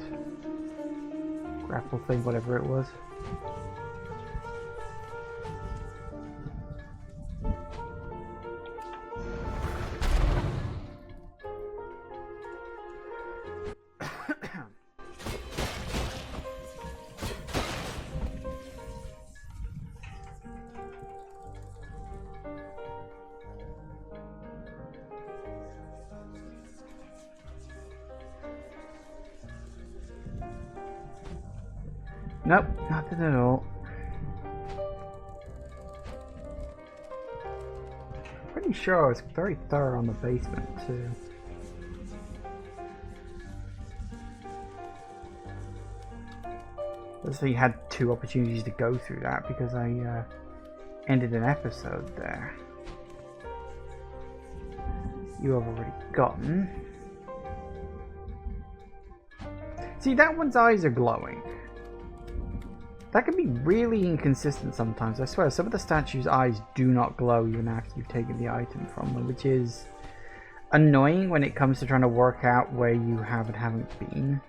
grapple thing, whatever it was. Nope, nothing at all. Pretty sure I was very thorough on the basement too. Obviously had 2 opportunities to go through that because I ended an episode there. You have already gotten. See, that one's eyes are glowing. That can be really inconsistent sometimes. I swear, some of the statues' eyes do not glow even after you've taken the item from them, which is annoying when it comes to trying to work out where you have and haven't been.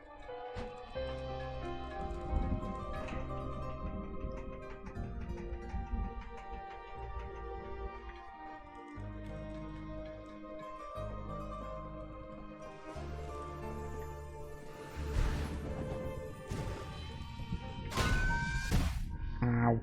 Ow.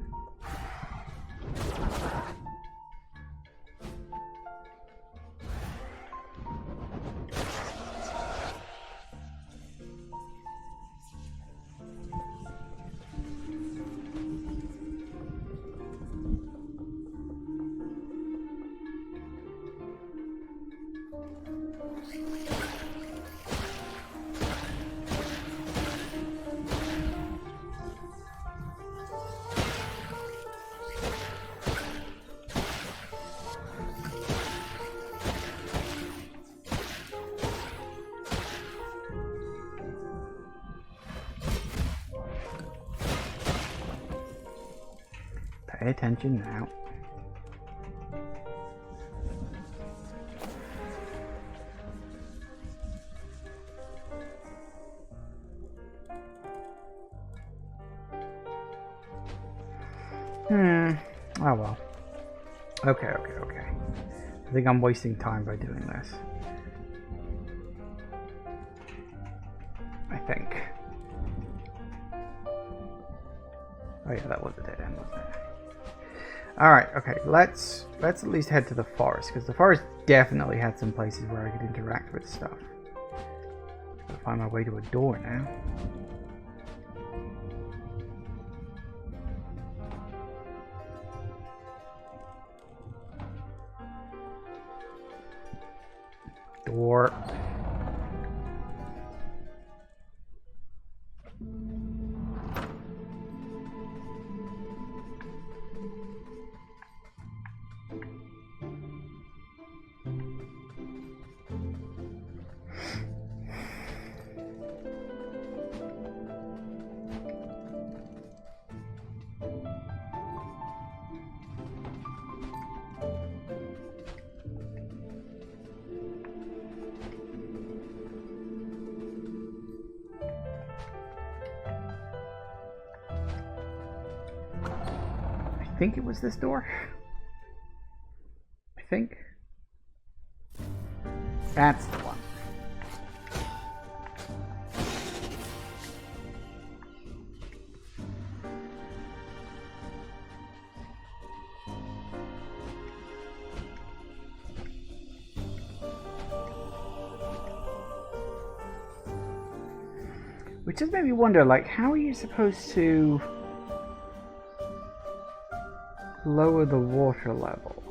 Pay attention now. Oh well. Okay. I think I'm wasting time by doing this. I think. Oh yeah, that was a dead end, wasn't it? Alright, okay, let's at least head to the forest, because the forest definitely had some places where I could interact with stuff. Gotta find my way to a door now. Door. think it was this door. I think. That's the one. Which just made me wonder, like, how are you supposed to lower the water level?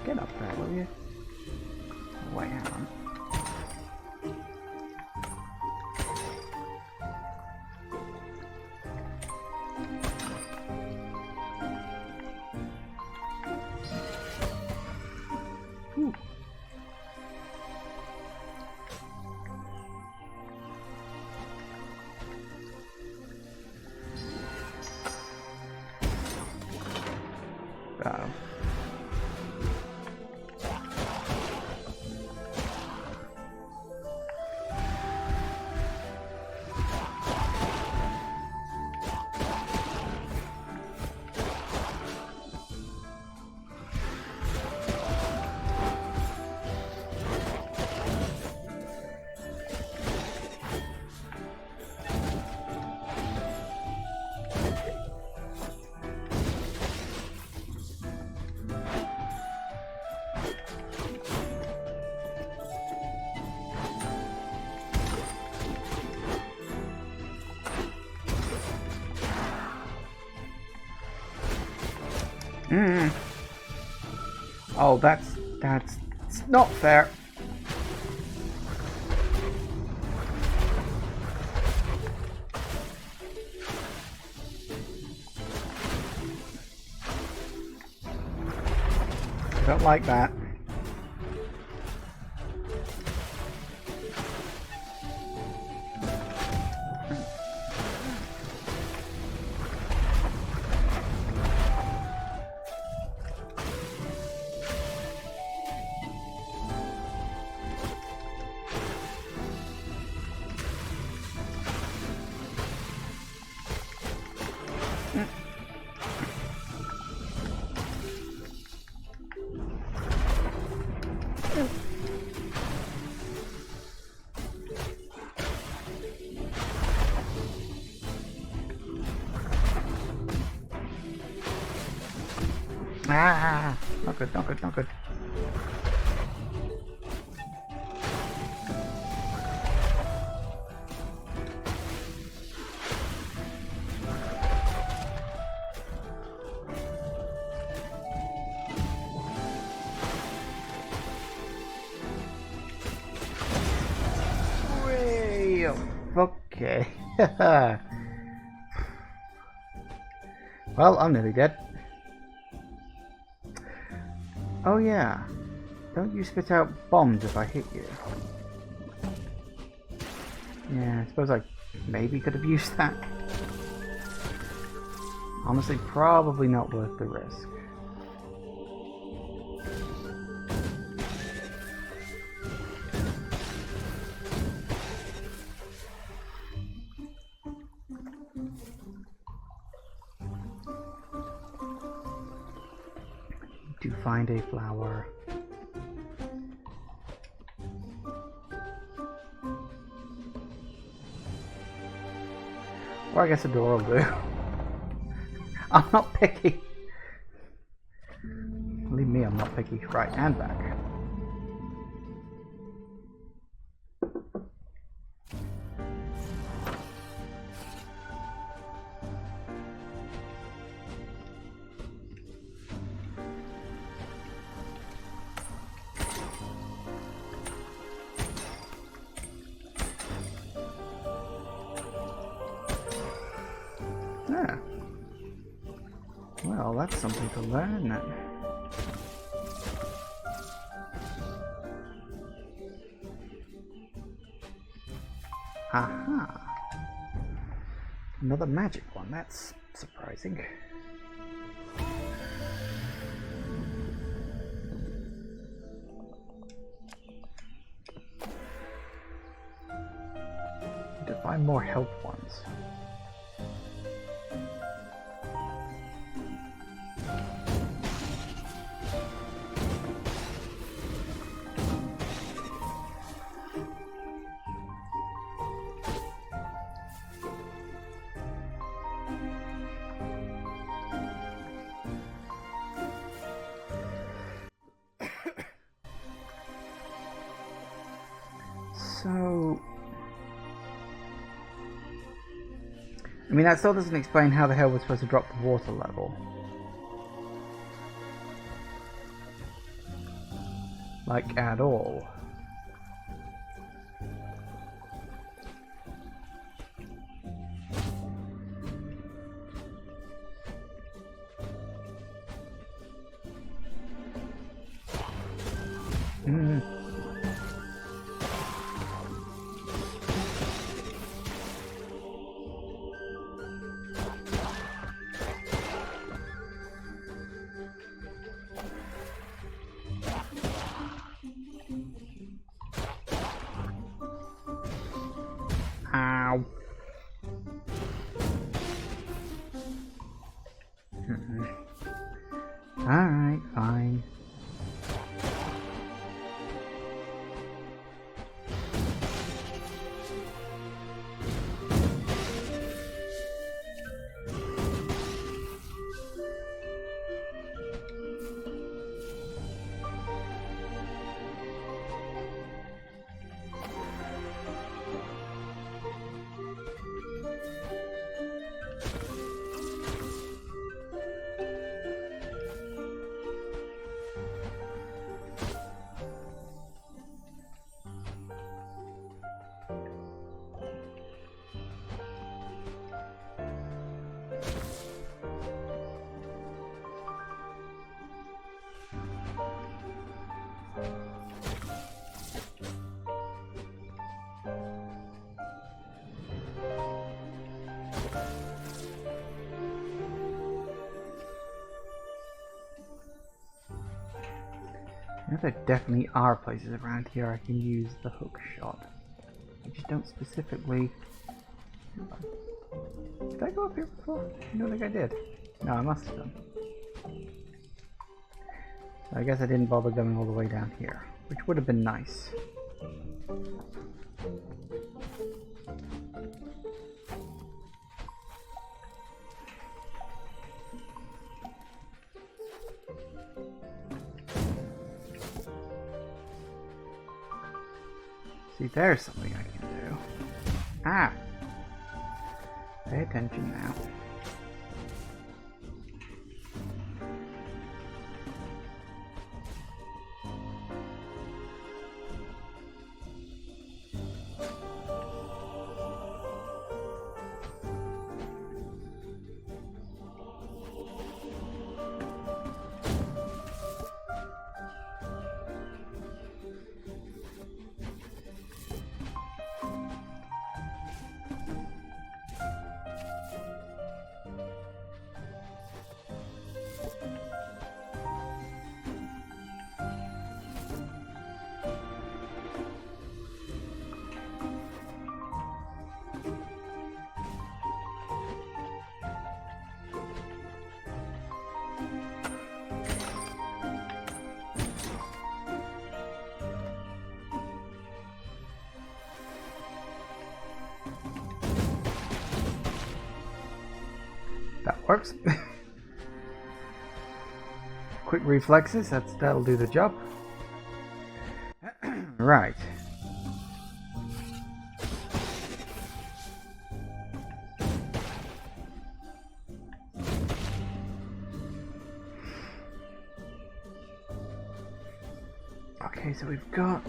Get up there, will you? Oh, wait, hang on. Oh, that's not fair. Don't like that. Ah, not good, not good, not good. Way, okay. Well, I'm nearly dead. Oh yeah, don't you spit out bombs if I hit you. Yeah, I suppose I maybe could have used that. Honestly, probably not worth the risk. To find a flower. Or I guess a door will do. I'm not picky. Believe me, I'm not picky. Right, and back. Yeah. Well, that's something to learn then. Aha! Another magic one, that's surprising. to find more health ones. So, I mean, that still doesn't explain how the hell we're supposed to drop the water level. Like, at all. Ow. Alright, fine. I know there definitely are places around here I can use the hook shot. I just don't specifically... Did I go up here before? I don't think I did. No, I must have done. I guess I didn't bother going all the way down here, which would have been nice. See, there's something I can do. Ah! Pay attention now. That works. Quick reflexes, that'll do the job. Right. Okay, so we've got...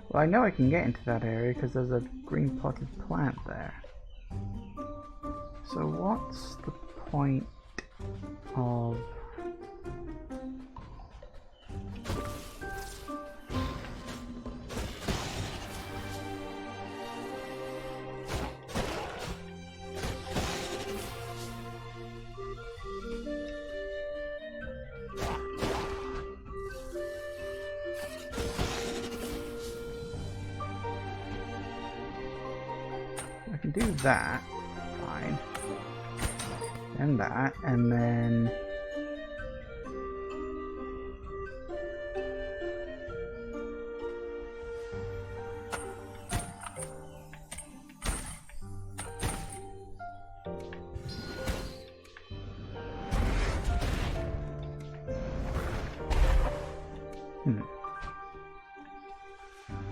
Well, I know I can get into that area because there's a green potted plant there. So what's the point of... can do that. Fine. And that, and then...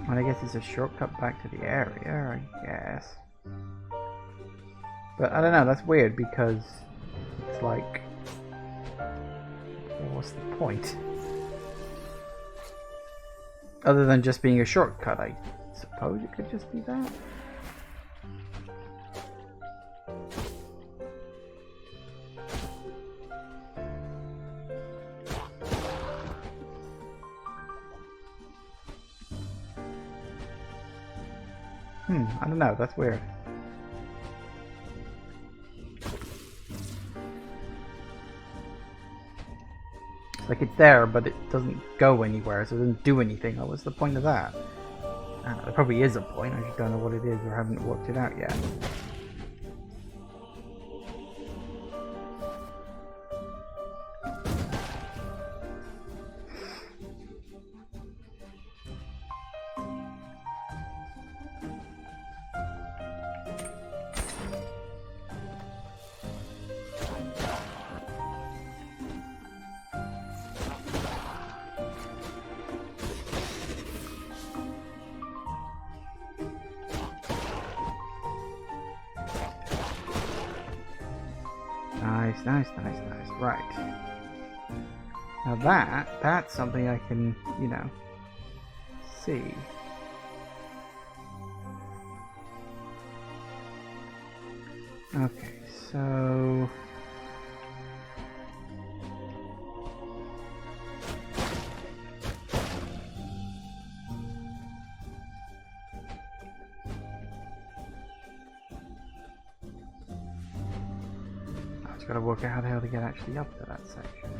Well, I guess it's a shortcut back to the area, I guess. But I don't know, that's weird because it's like... well, what's the point? Other than just being a shortcut, I suppose it could just be that? I don't know, that's weird. It's like it's there, but it doesn't go anywhere, so it doesn't do anything. What was the point of that? I don't know, there probably is a point, I just don't know what it is or haven't worked it out yet. Nice. Right. Now that's something I can, you know, see. Okay, so... gotta work out how the hell to get actually up to that section.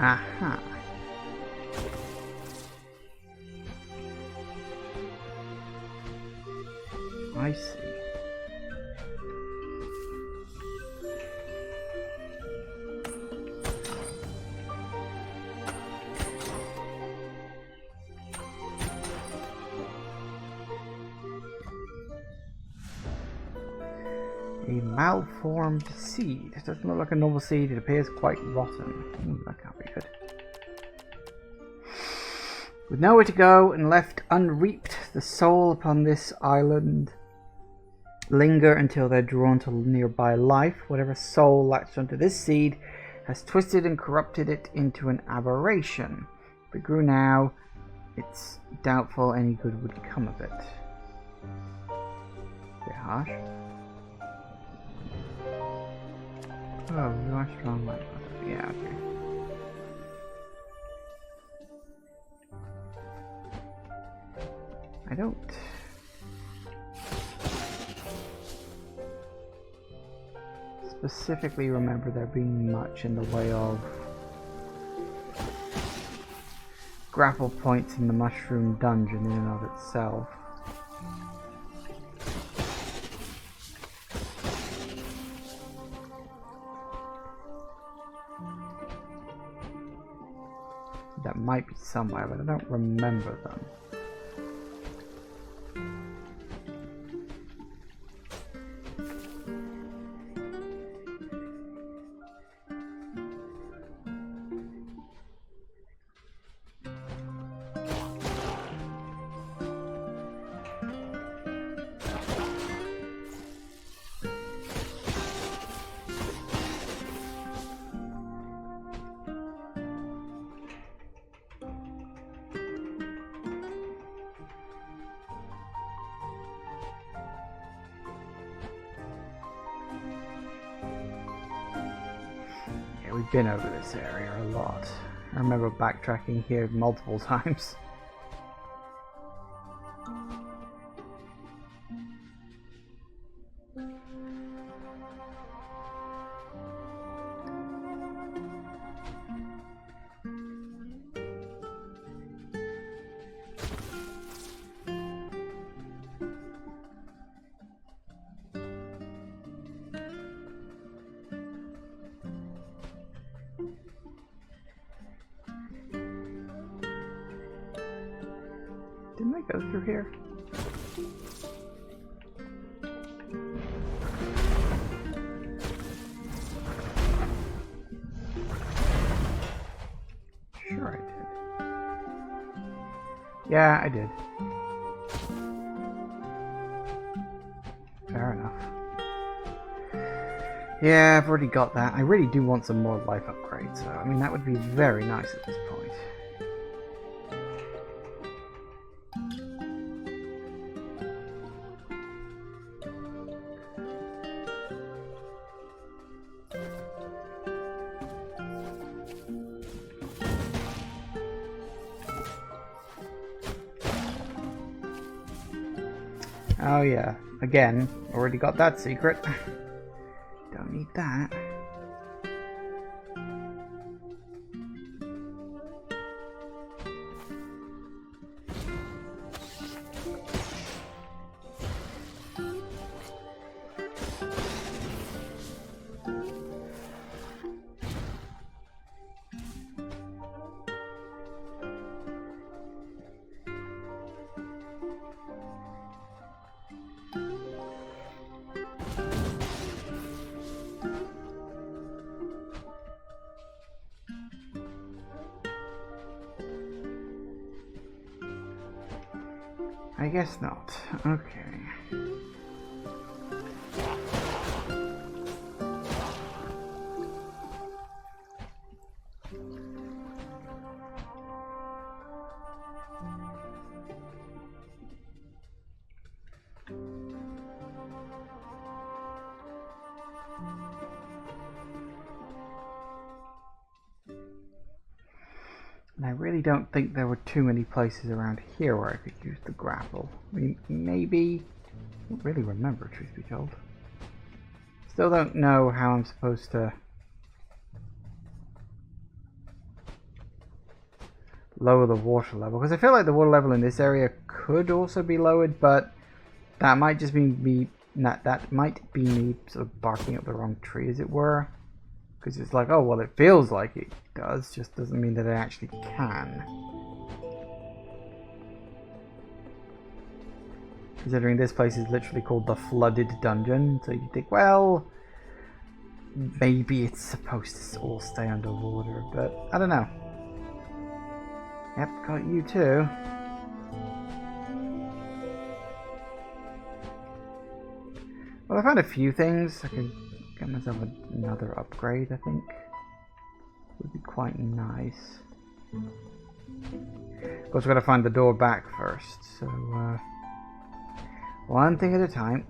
Aha. I see. A malformed seed. It doesn't look like a normal seed, it appears quite rotten. That can't be good. With nowhere to go and left unreaped, the soul upon this island linger until they're drawn to nearby life. Whatever soul latched onto this seed has twisted and corrupted it into an aberration. If it grew now, it's doubtful any good would come of it. A bit harsh. Oh, you are strong like that. Yeah, okay. I don't specifically remember there being much in the way of grapple points in the mushroom dungeon in and of itself. That might be somewhere, but I don't remember them. we've been over this area a lot. I remember backtracking here multiple times. Didn't I go through here? Sure I did. Yeah, I did. Fair enough. Yeah, I've already got that. I really do want some more life upgrades, though. I mean, that would be very nice at this point. Oh yeah, again, already got that secret. Don't need that. I guess not. Okay. And I really don't think there were too many places around here where I could use the grapple. I mean, maybe... I don't really remember, truth be told. Still don't know how I'm supposed to... lower the water level. Because I feel like the water level in this area could also be lowered, but that might just be me... That might be me sort of barking up the wrong tree, as it were. Because it's like, oh, well, it feels like it does, just doesn't mean that it actually can. Considering this place is literally called the Flooded Dungeon, so you think, well, maybe it's supposed to all stay underwater, but I don't know. Yep, got you too. Well, I found a few things. I can get myself another upgrade, I think. Would be quite nice. Of course, we've got to find the door back first, so one thing at a time.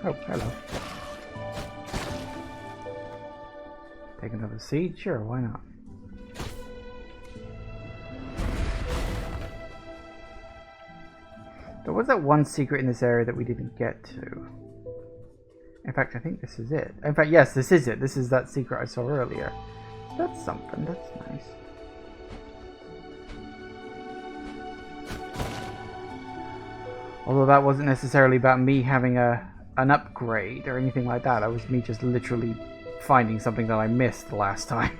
Oh, hello. Take another seed? Sure, why not? There was that one secret in this area that we didn't get to. In fact, I think this is it. In fact, yes, this is it. This is that secret I saw earlier. That's something. That's nice. Although that wasn't necessarily about me having an upgrade or anything like that. That was me just literally finding something that I missed the last time.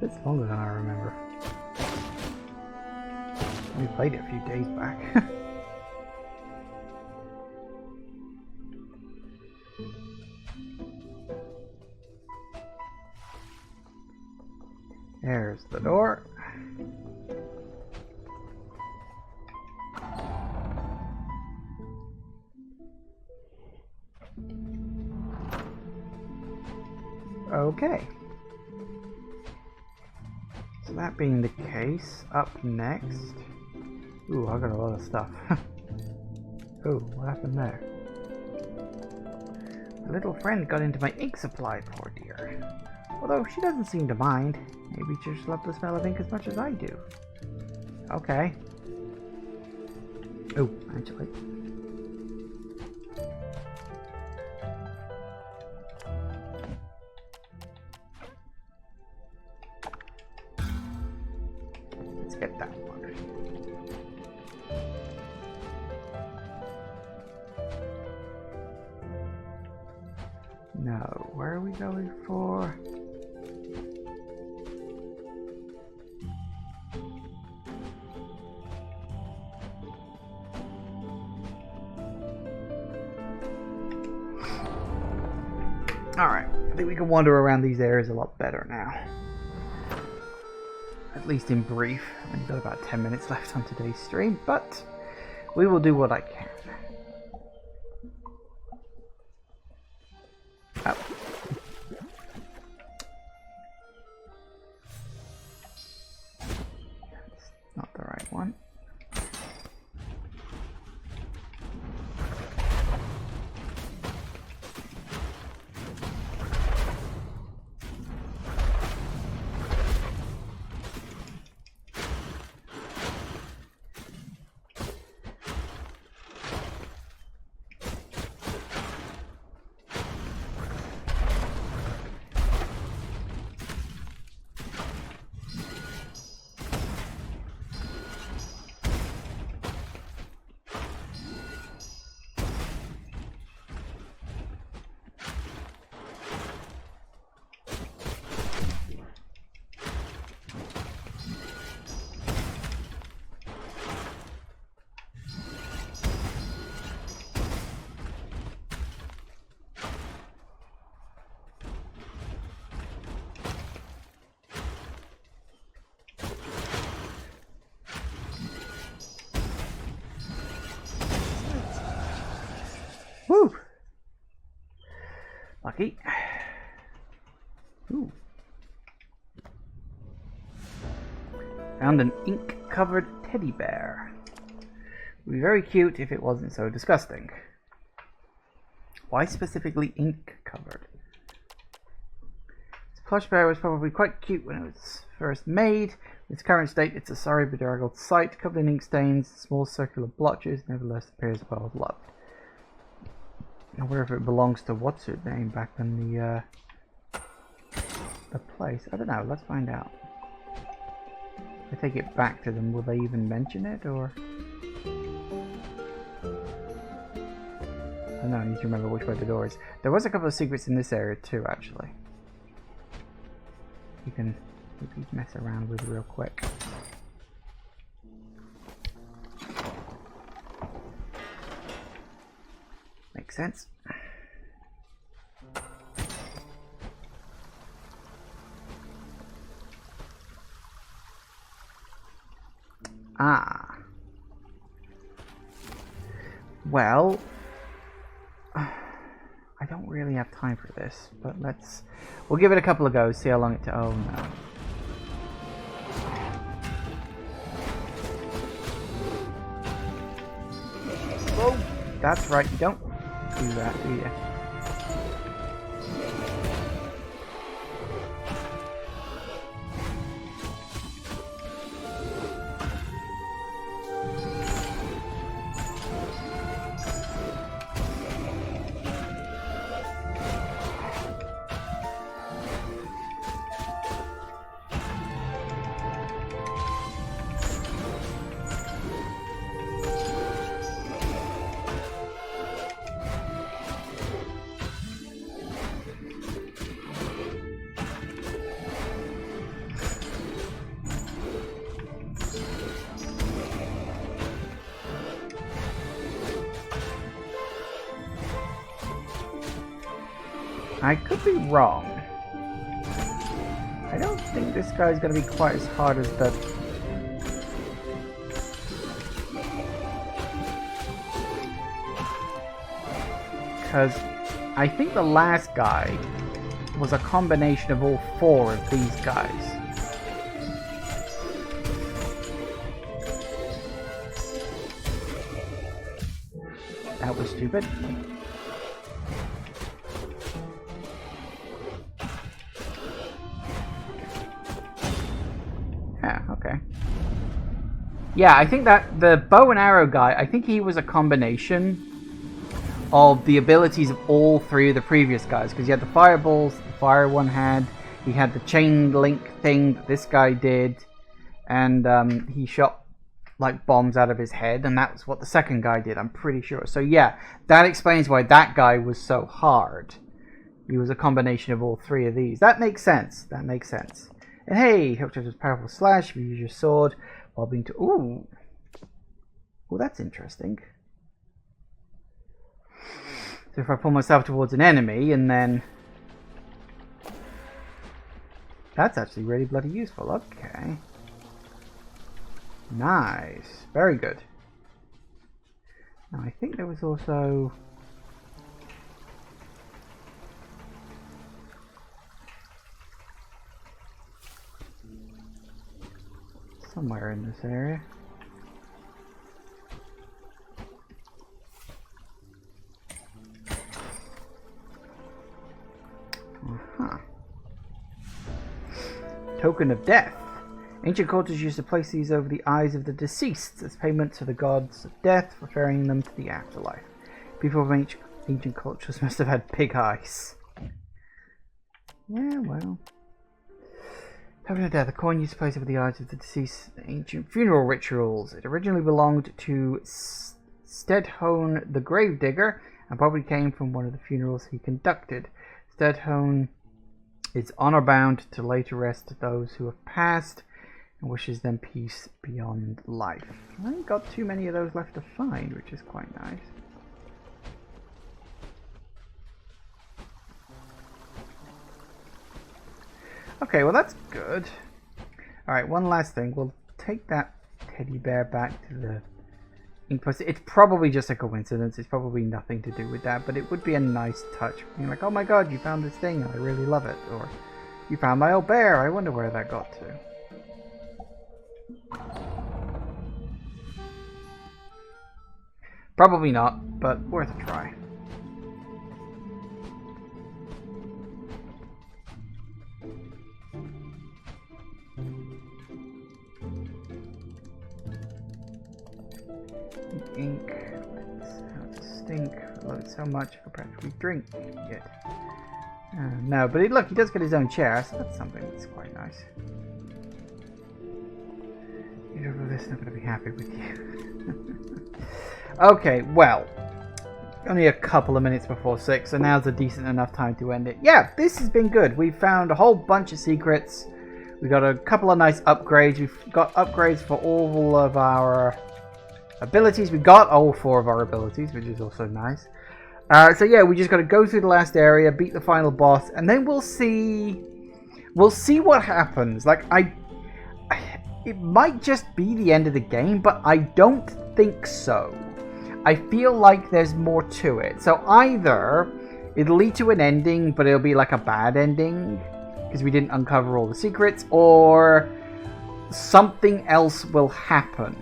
It's longer than I remember. We played it a few days back. There's the door. Okay. So that being the case, up next... Ooh, I got a lot of stuff. Oh, what happened there? A little friend got into my ink supply, poor dear. Although she doesn't seem to mind. Maybe she just loves the smell of ink as much as I do. Okay. Oh, actually. Let's get that one. No, where are we going for? Alright, I think we can wander around these areas a lot better now. At least in brief. I've only got about 10 minutes left on today's stream, but we will do what I can. Oh. That's not the right one. Woo! Lucky. Ooh. Found an ink-covered teddy bear. Would be very cute if it wasn't so disgusting. Why specifically ink-covered? This plush bear was probably quite cute when it was first made. In its current state, it's a sorry bedraggled sight, covered in ink stains, small circular blotches, nevertheless appears well loved. I wonder if it belongs to what's her name back in the place. I don't know. Let's find out. If I take it back to them, will they even mention it, or? I don't know. I need to remember which way the door is. There was a couple of secrets in this area too, actually. You can mess around with real quick. Makes sense. Ah. Well, I don't really have time for this, but we'll give it a couple of goes, see how long it oh no. Oh, that's right, you don't do that, do you? I could be wrong. I don't think this guy's going to be quite as hard as the... Because I think the last guy was a combination of all 4 of these guys. That was stupid. Yeah, okay. Yeah, I think that the bow and arrow guy, I think he was a combination of the abilities of all 3 of the previous guys. Because you had the fireballs, the fire one had, he had the chain link thing that this guy did, and he shot like bombs out of his head, and that's what the second guy did, I'm pretty sure. So yeah, that explains why that guy was so hard. He was a combination of all 3 of these. That makes sense. That makes sense. And hey, Hookshot's powerful slash. If you use your sword while being ooh, that's interesting. So if I pull myself towards an enemy, and then that's actually really bloody useful. Okay. Nice. Very good. Now I think there was also... somewhere in this area. Uh-huh. Token of death. Ancient cultures used to place these over the eyes of the deceased as payment to the gods of death for ferrying them to the afterlife. People of ancient cultures must have had big eyes. Yeah, well. Token of death. A coin used to place over the eyes of the deceased. Ancient funeral rituals. It originally belonged to Stedhone the Gravedigger and probably came from one of the funerals he conducted. Stedhone is honor bound to lay to rest those who have passed and wishes them peace beyond life. I ain't got too many of those left to find, which is quite nice. Okay, well that's good. Alright, one last thing. We'll take that teddy bear back to the ink post. It's probably just a coincidence. It's probably nothing to do with that, but it would be a nice touch. Being like, oh my god, you found this thing. I really love it. Or, you found my old bear. I wonder where that got to. Probably not, but worth a try. Ink. Let's stink. Load so much for practically drink it. No, but look, he does get his own chair, so that's something that's quite nice. You're not going to be happy with you. Okay, well, only a couple of minutes before 6, so now's a decent enough time to end it. Yeah, this has been good. We've found a whole bunch of secrets. We got a couple of nice upgrades. We've got upgrades for all of our abilities. We got all 4 of our abilities, which is also nice. So yeah, we just got to go through the last area, beat the final boss, and then we'll see what happens. Like, it might just be the end of the game, but I don't think so. I feel like there's more to it. So either it'll lead to an ending, but it'll be like a bad ending because we didn't uncover all the secrets, or something else will happen.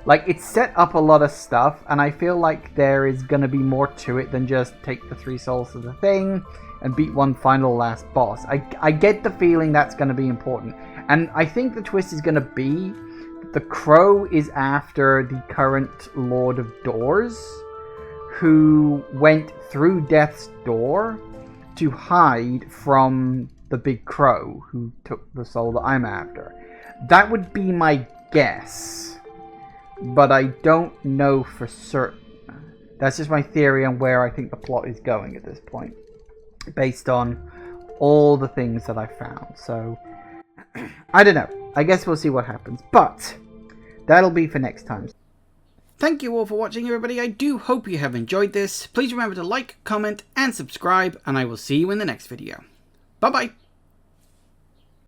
Like, it's set up a lot of stuff, and I feel like there is going to be more to it than just take the 3 souls of the thing and beat one final last boss. I get the feeling that's going to be important. And I think the twist is going to be the Crow is after the current Lord of Doors, who went through Death's Door to hide from the Big Crow, who took the soul that I'm after. That would be my guess, but I don't know for certain. That's just my theory on where I think the plot is going at this point, based on all the things that I found. So, I don't know. I guess we'll see what happens. But that'll be for next time. thank you all for watching, everybody. I do hope you have enjoyed this. Please remember to like, comment, and subscribe, and I will see you in the next video. Bye-bye.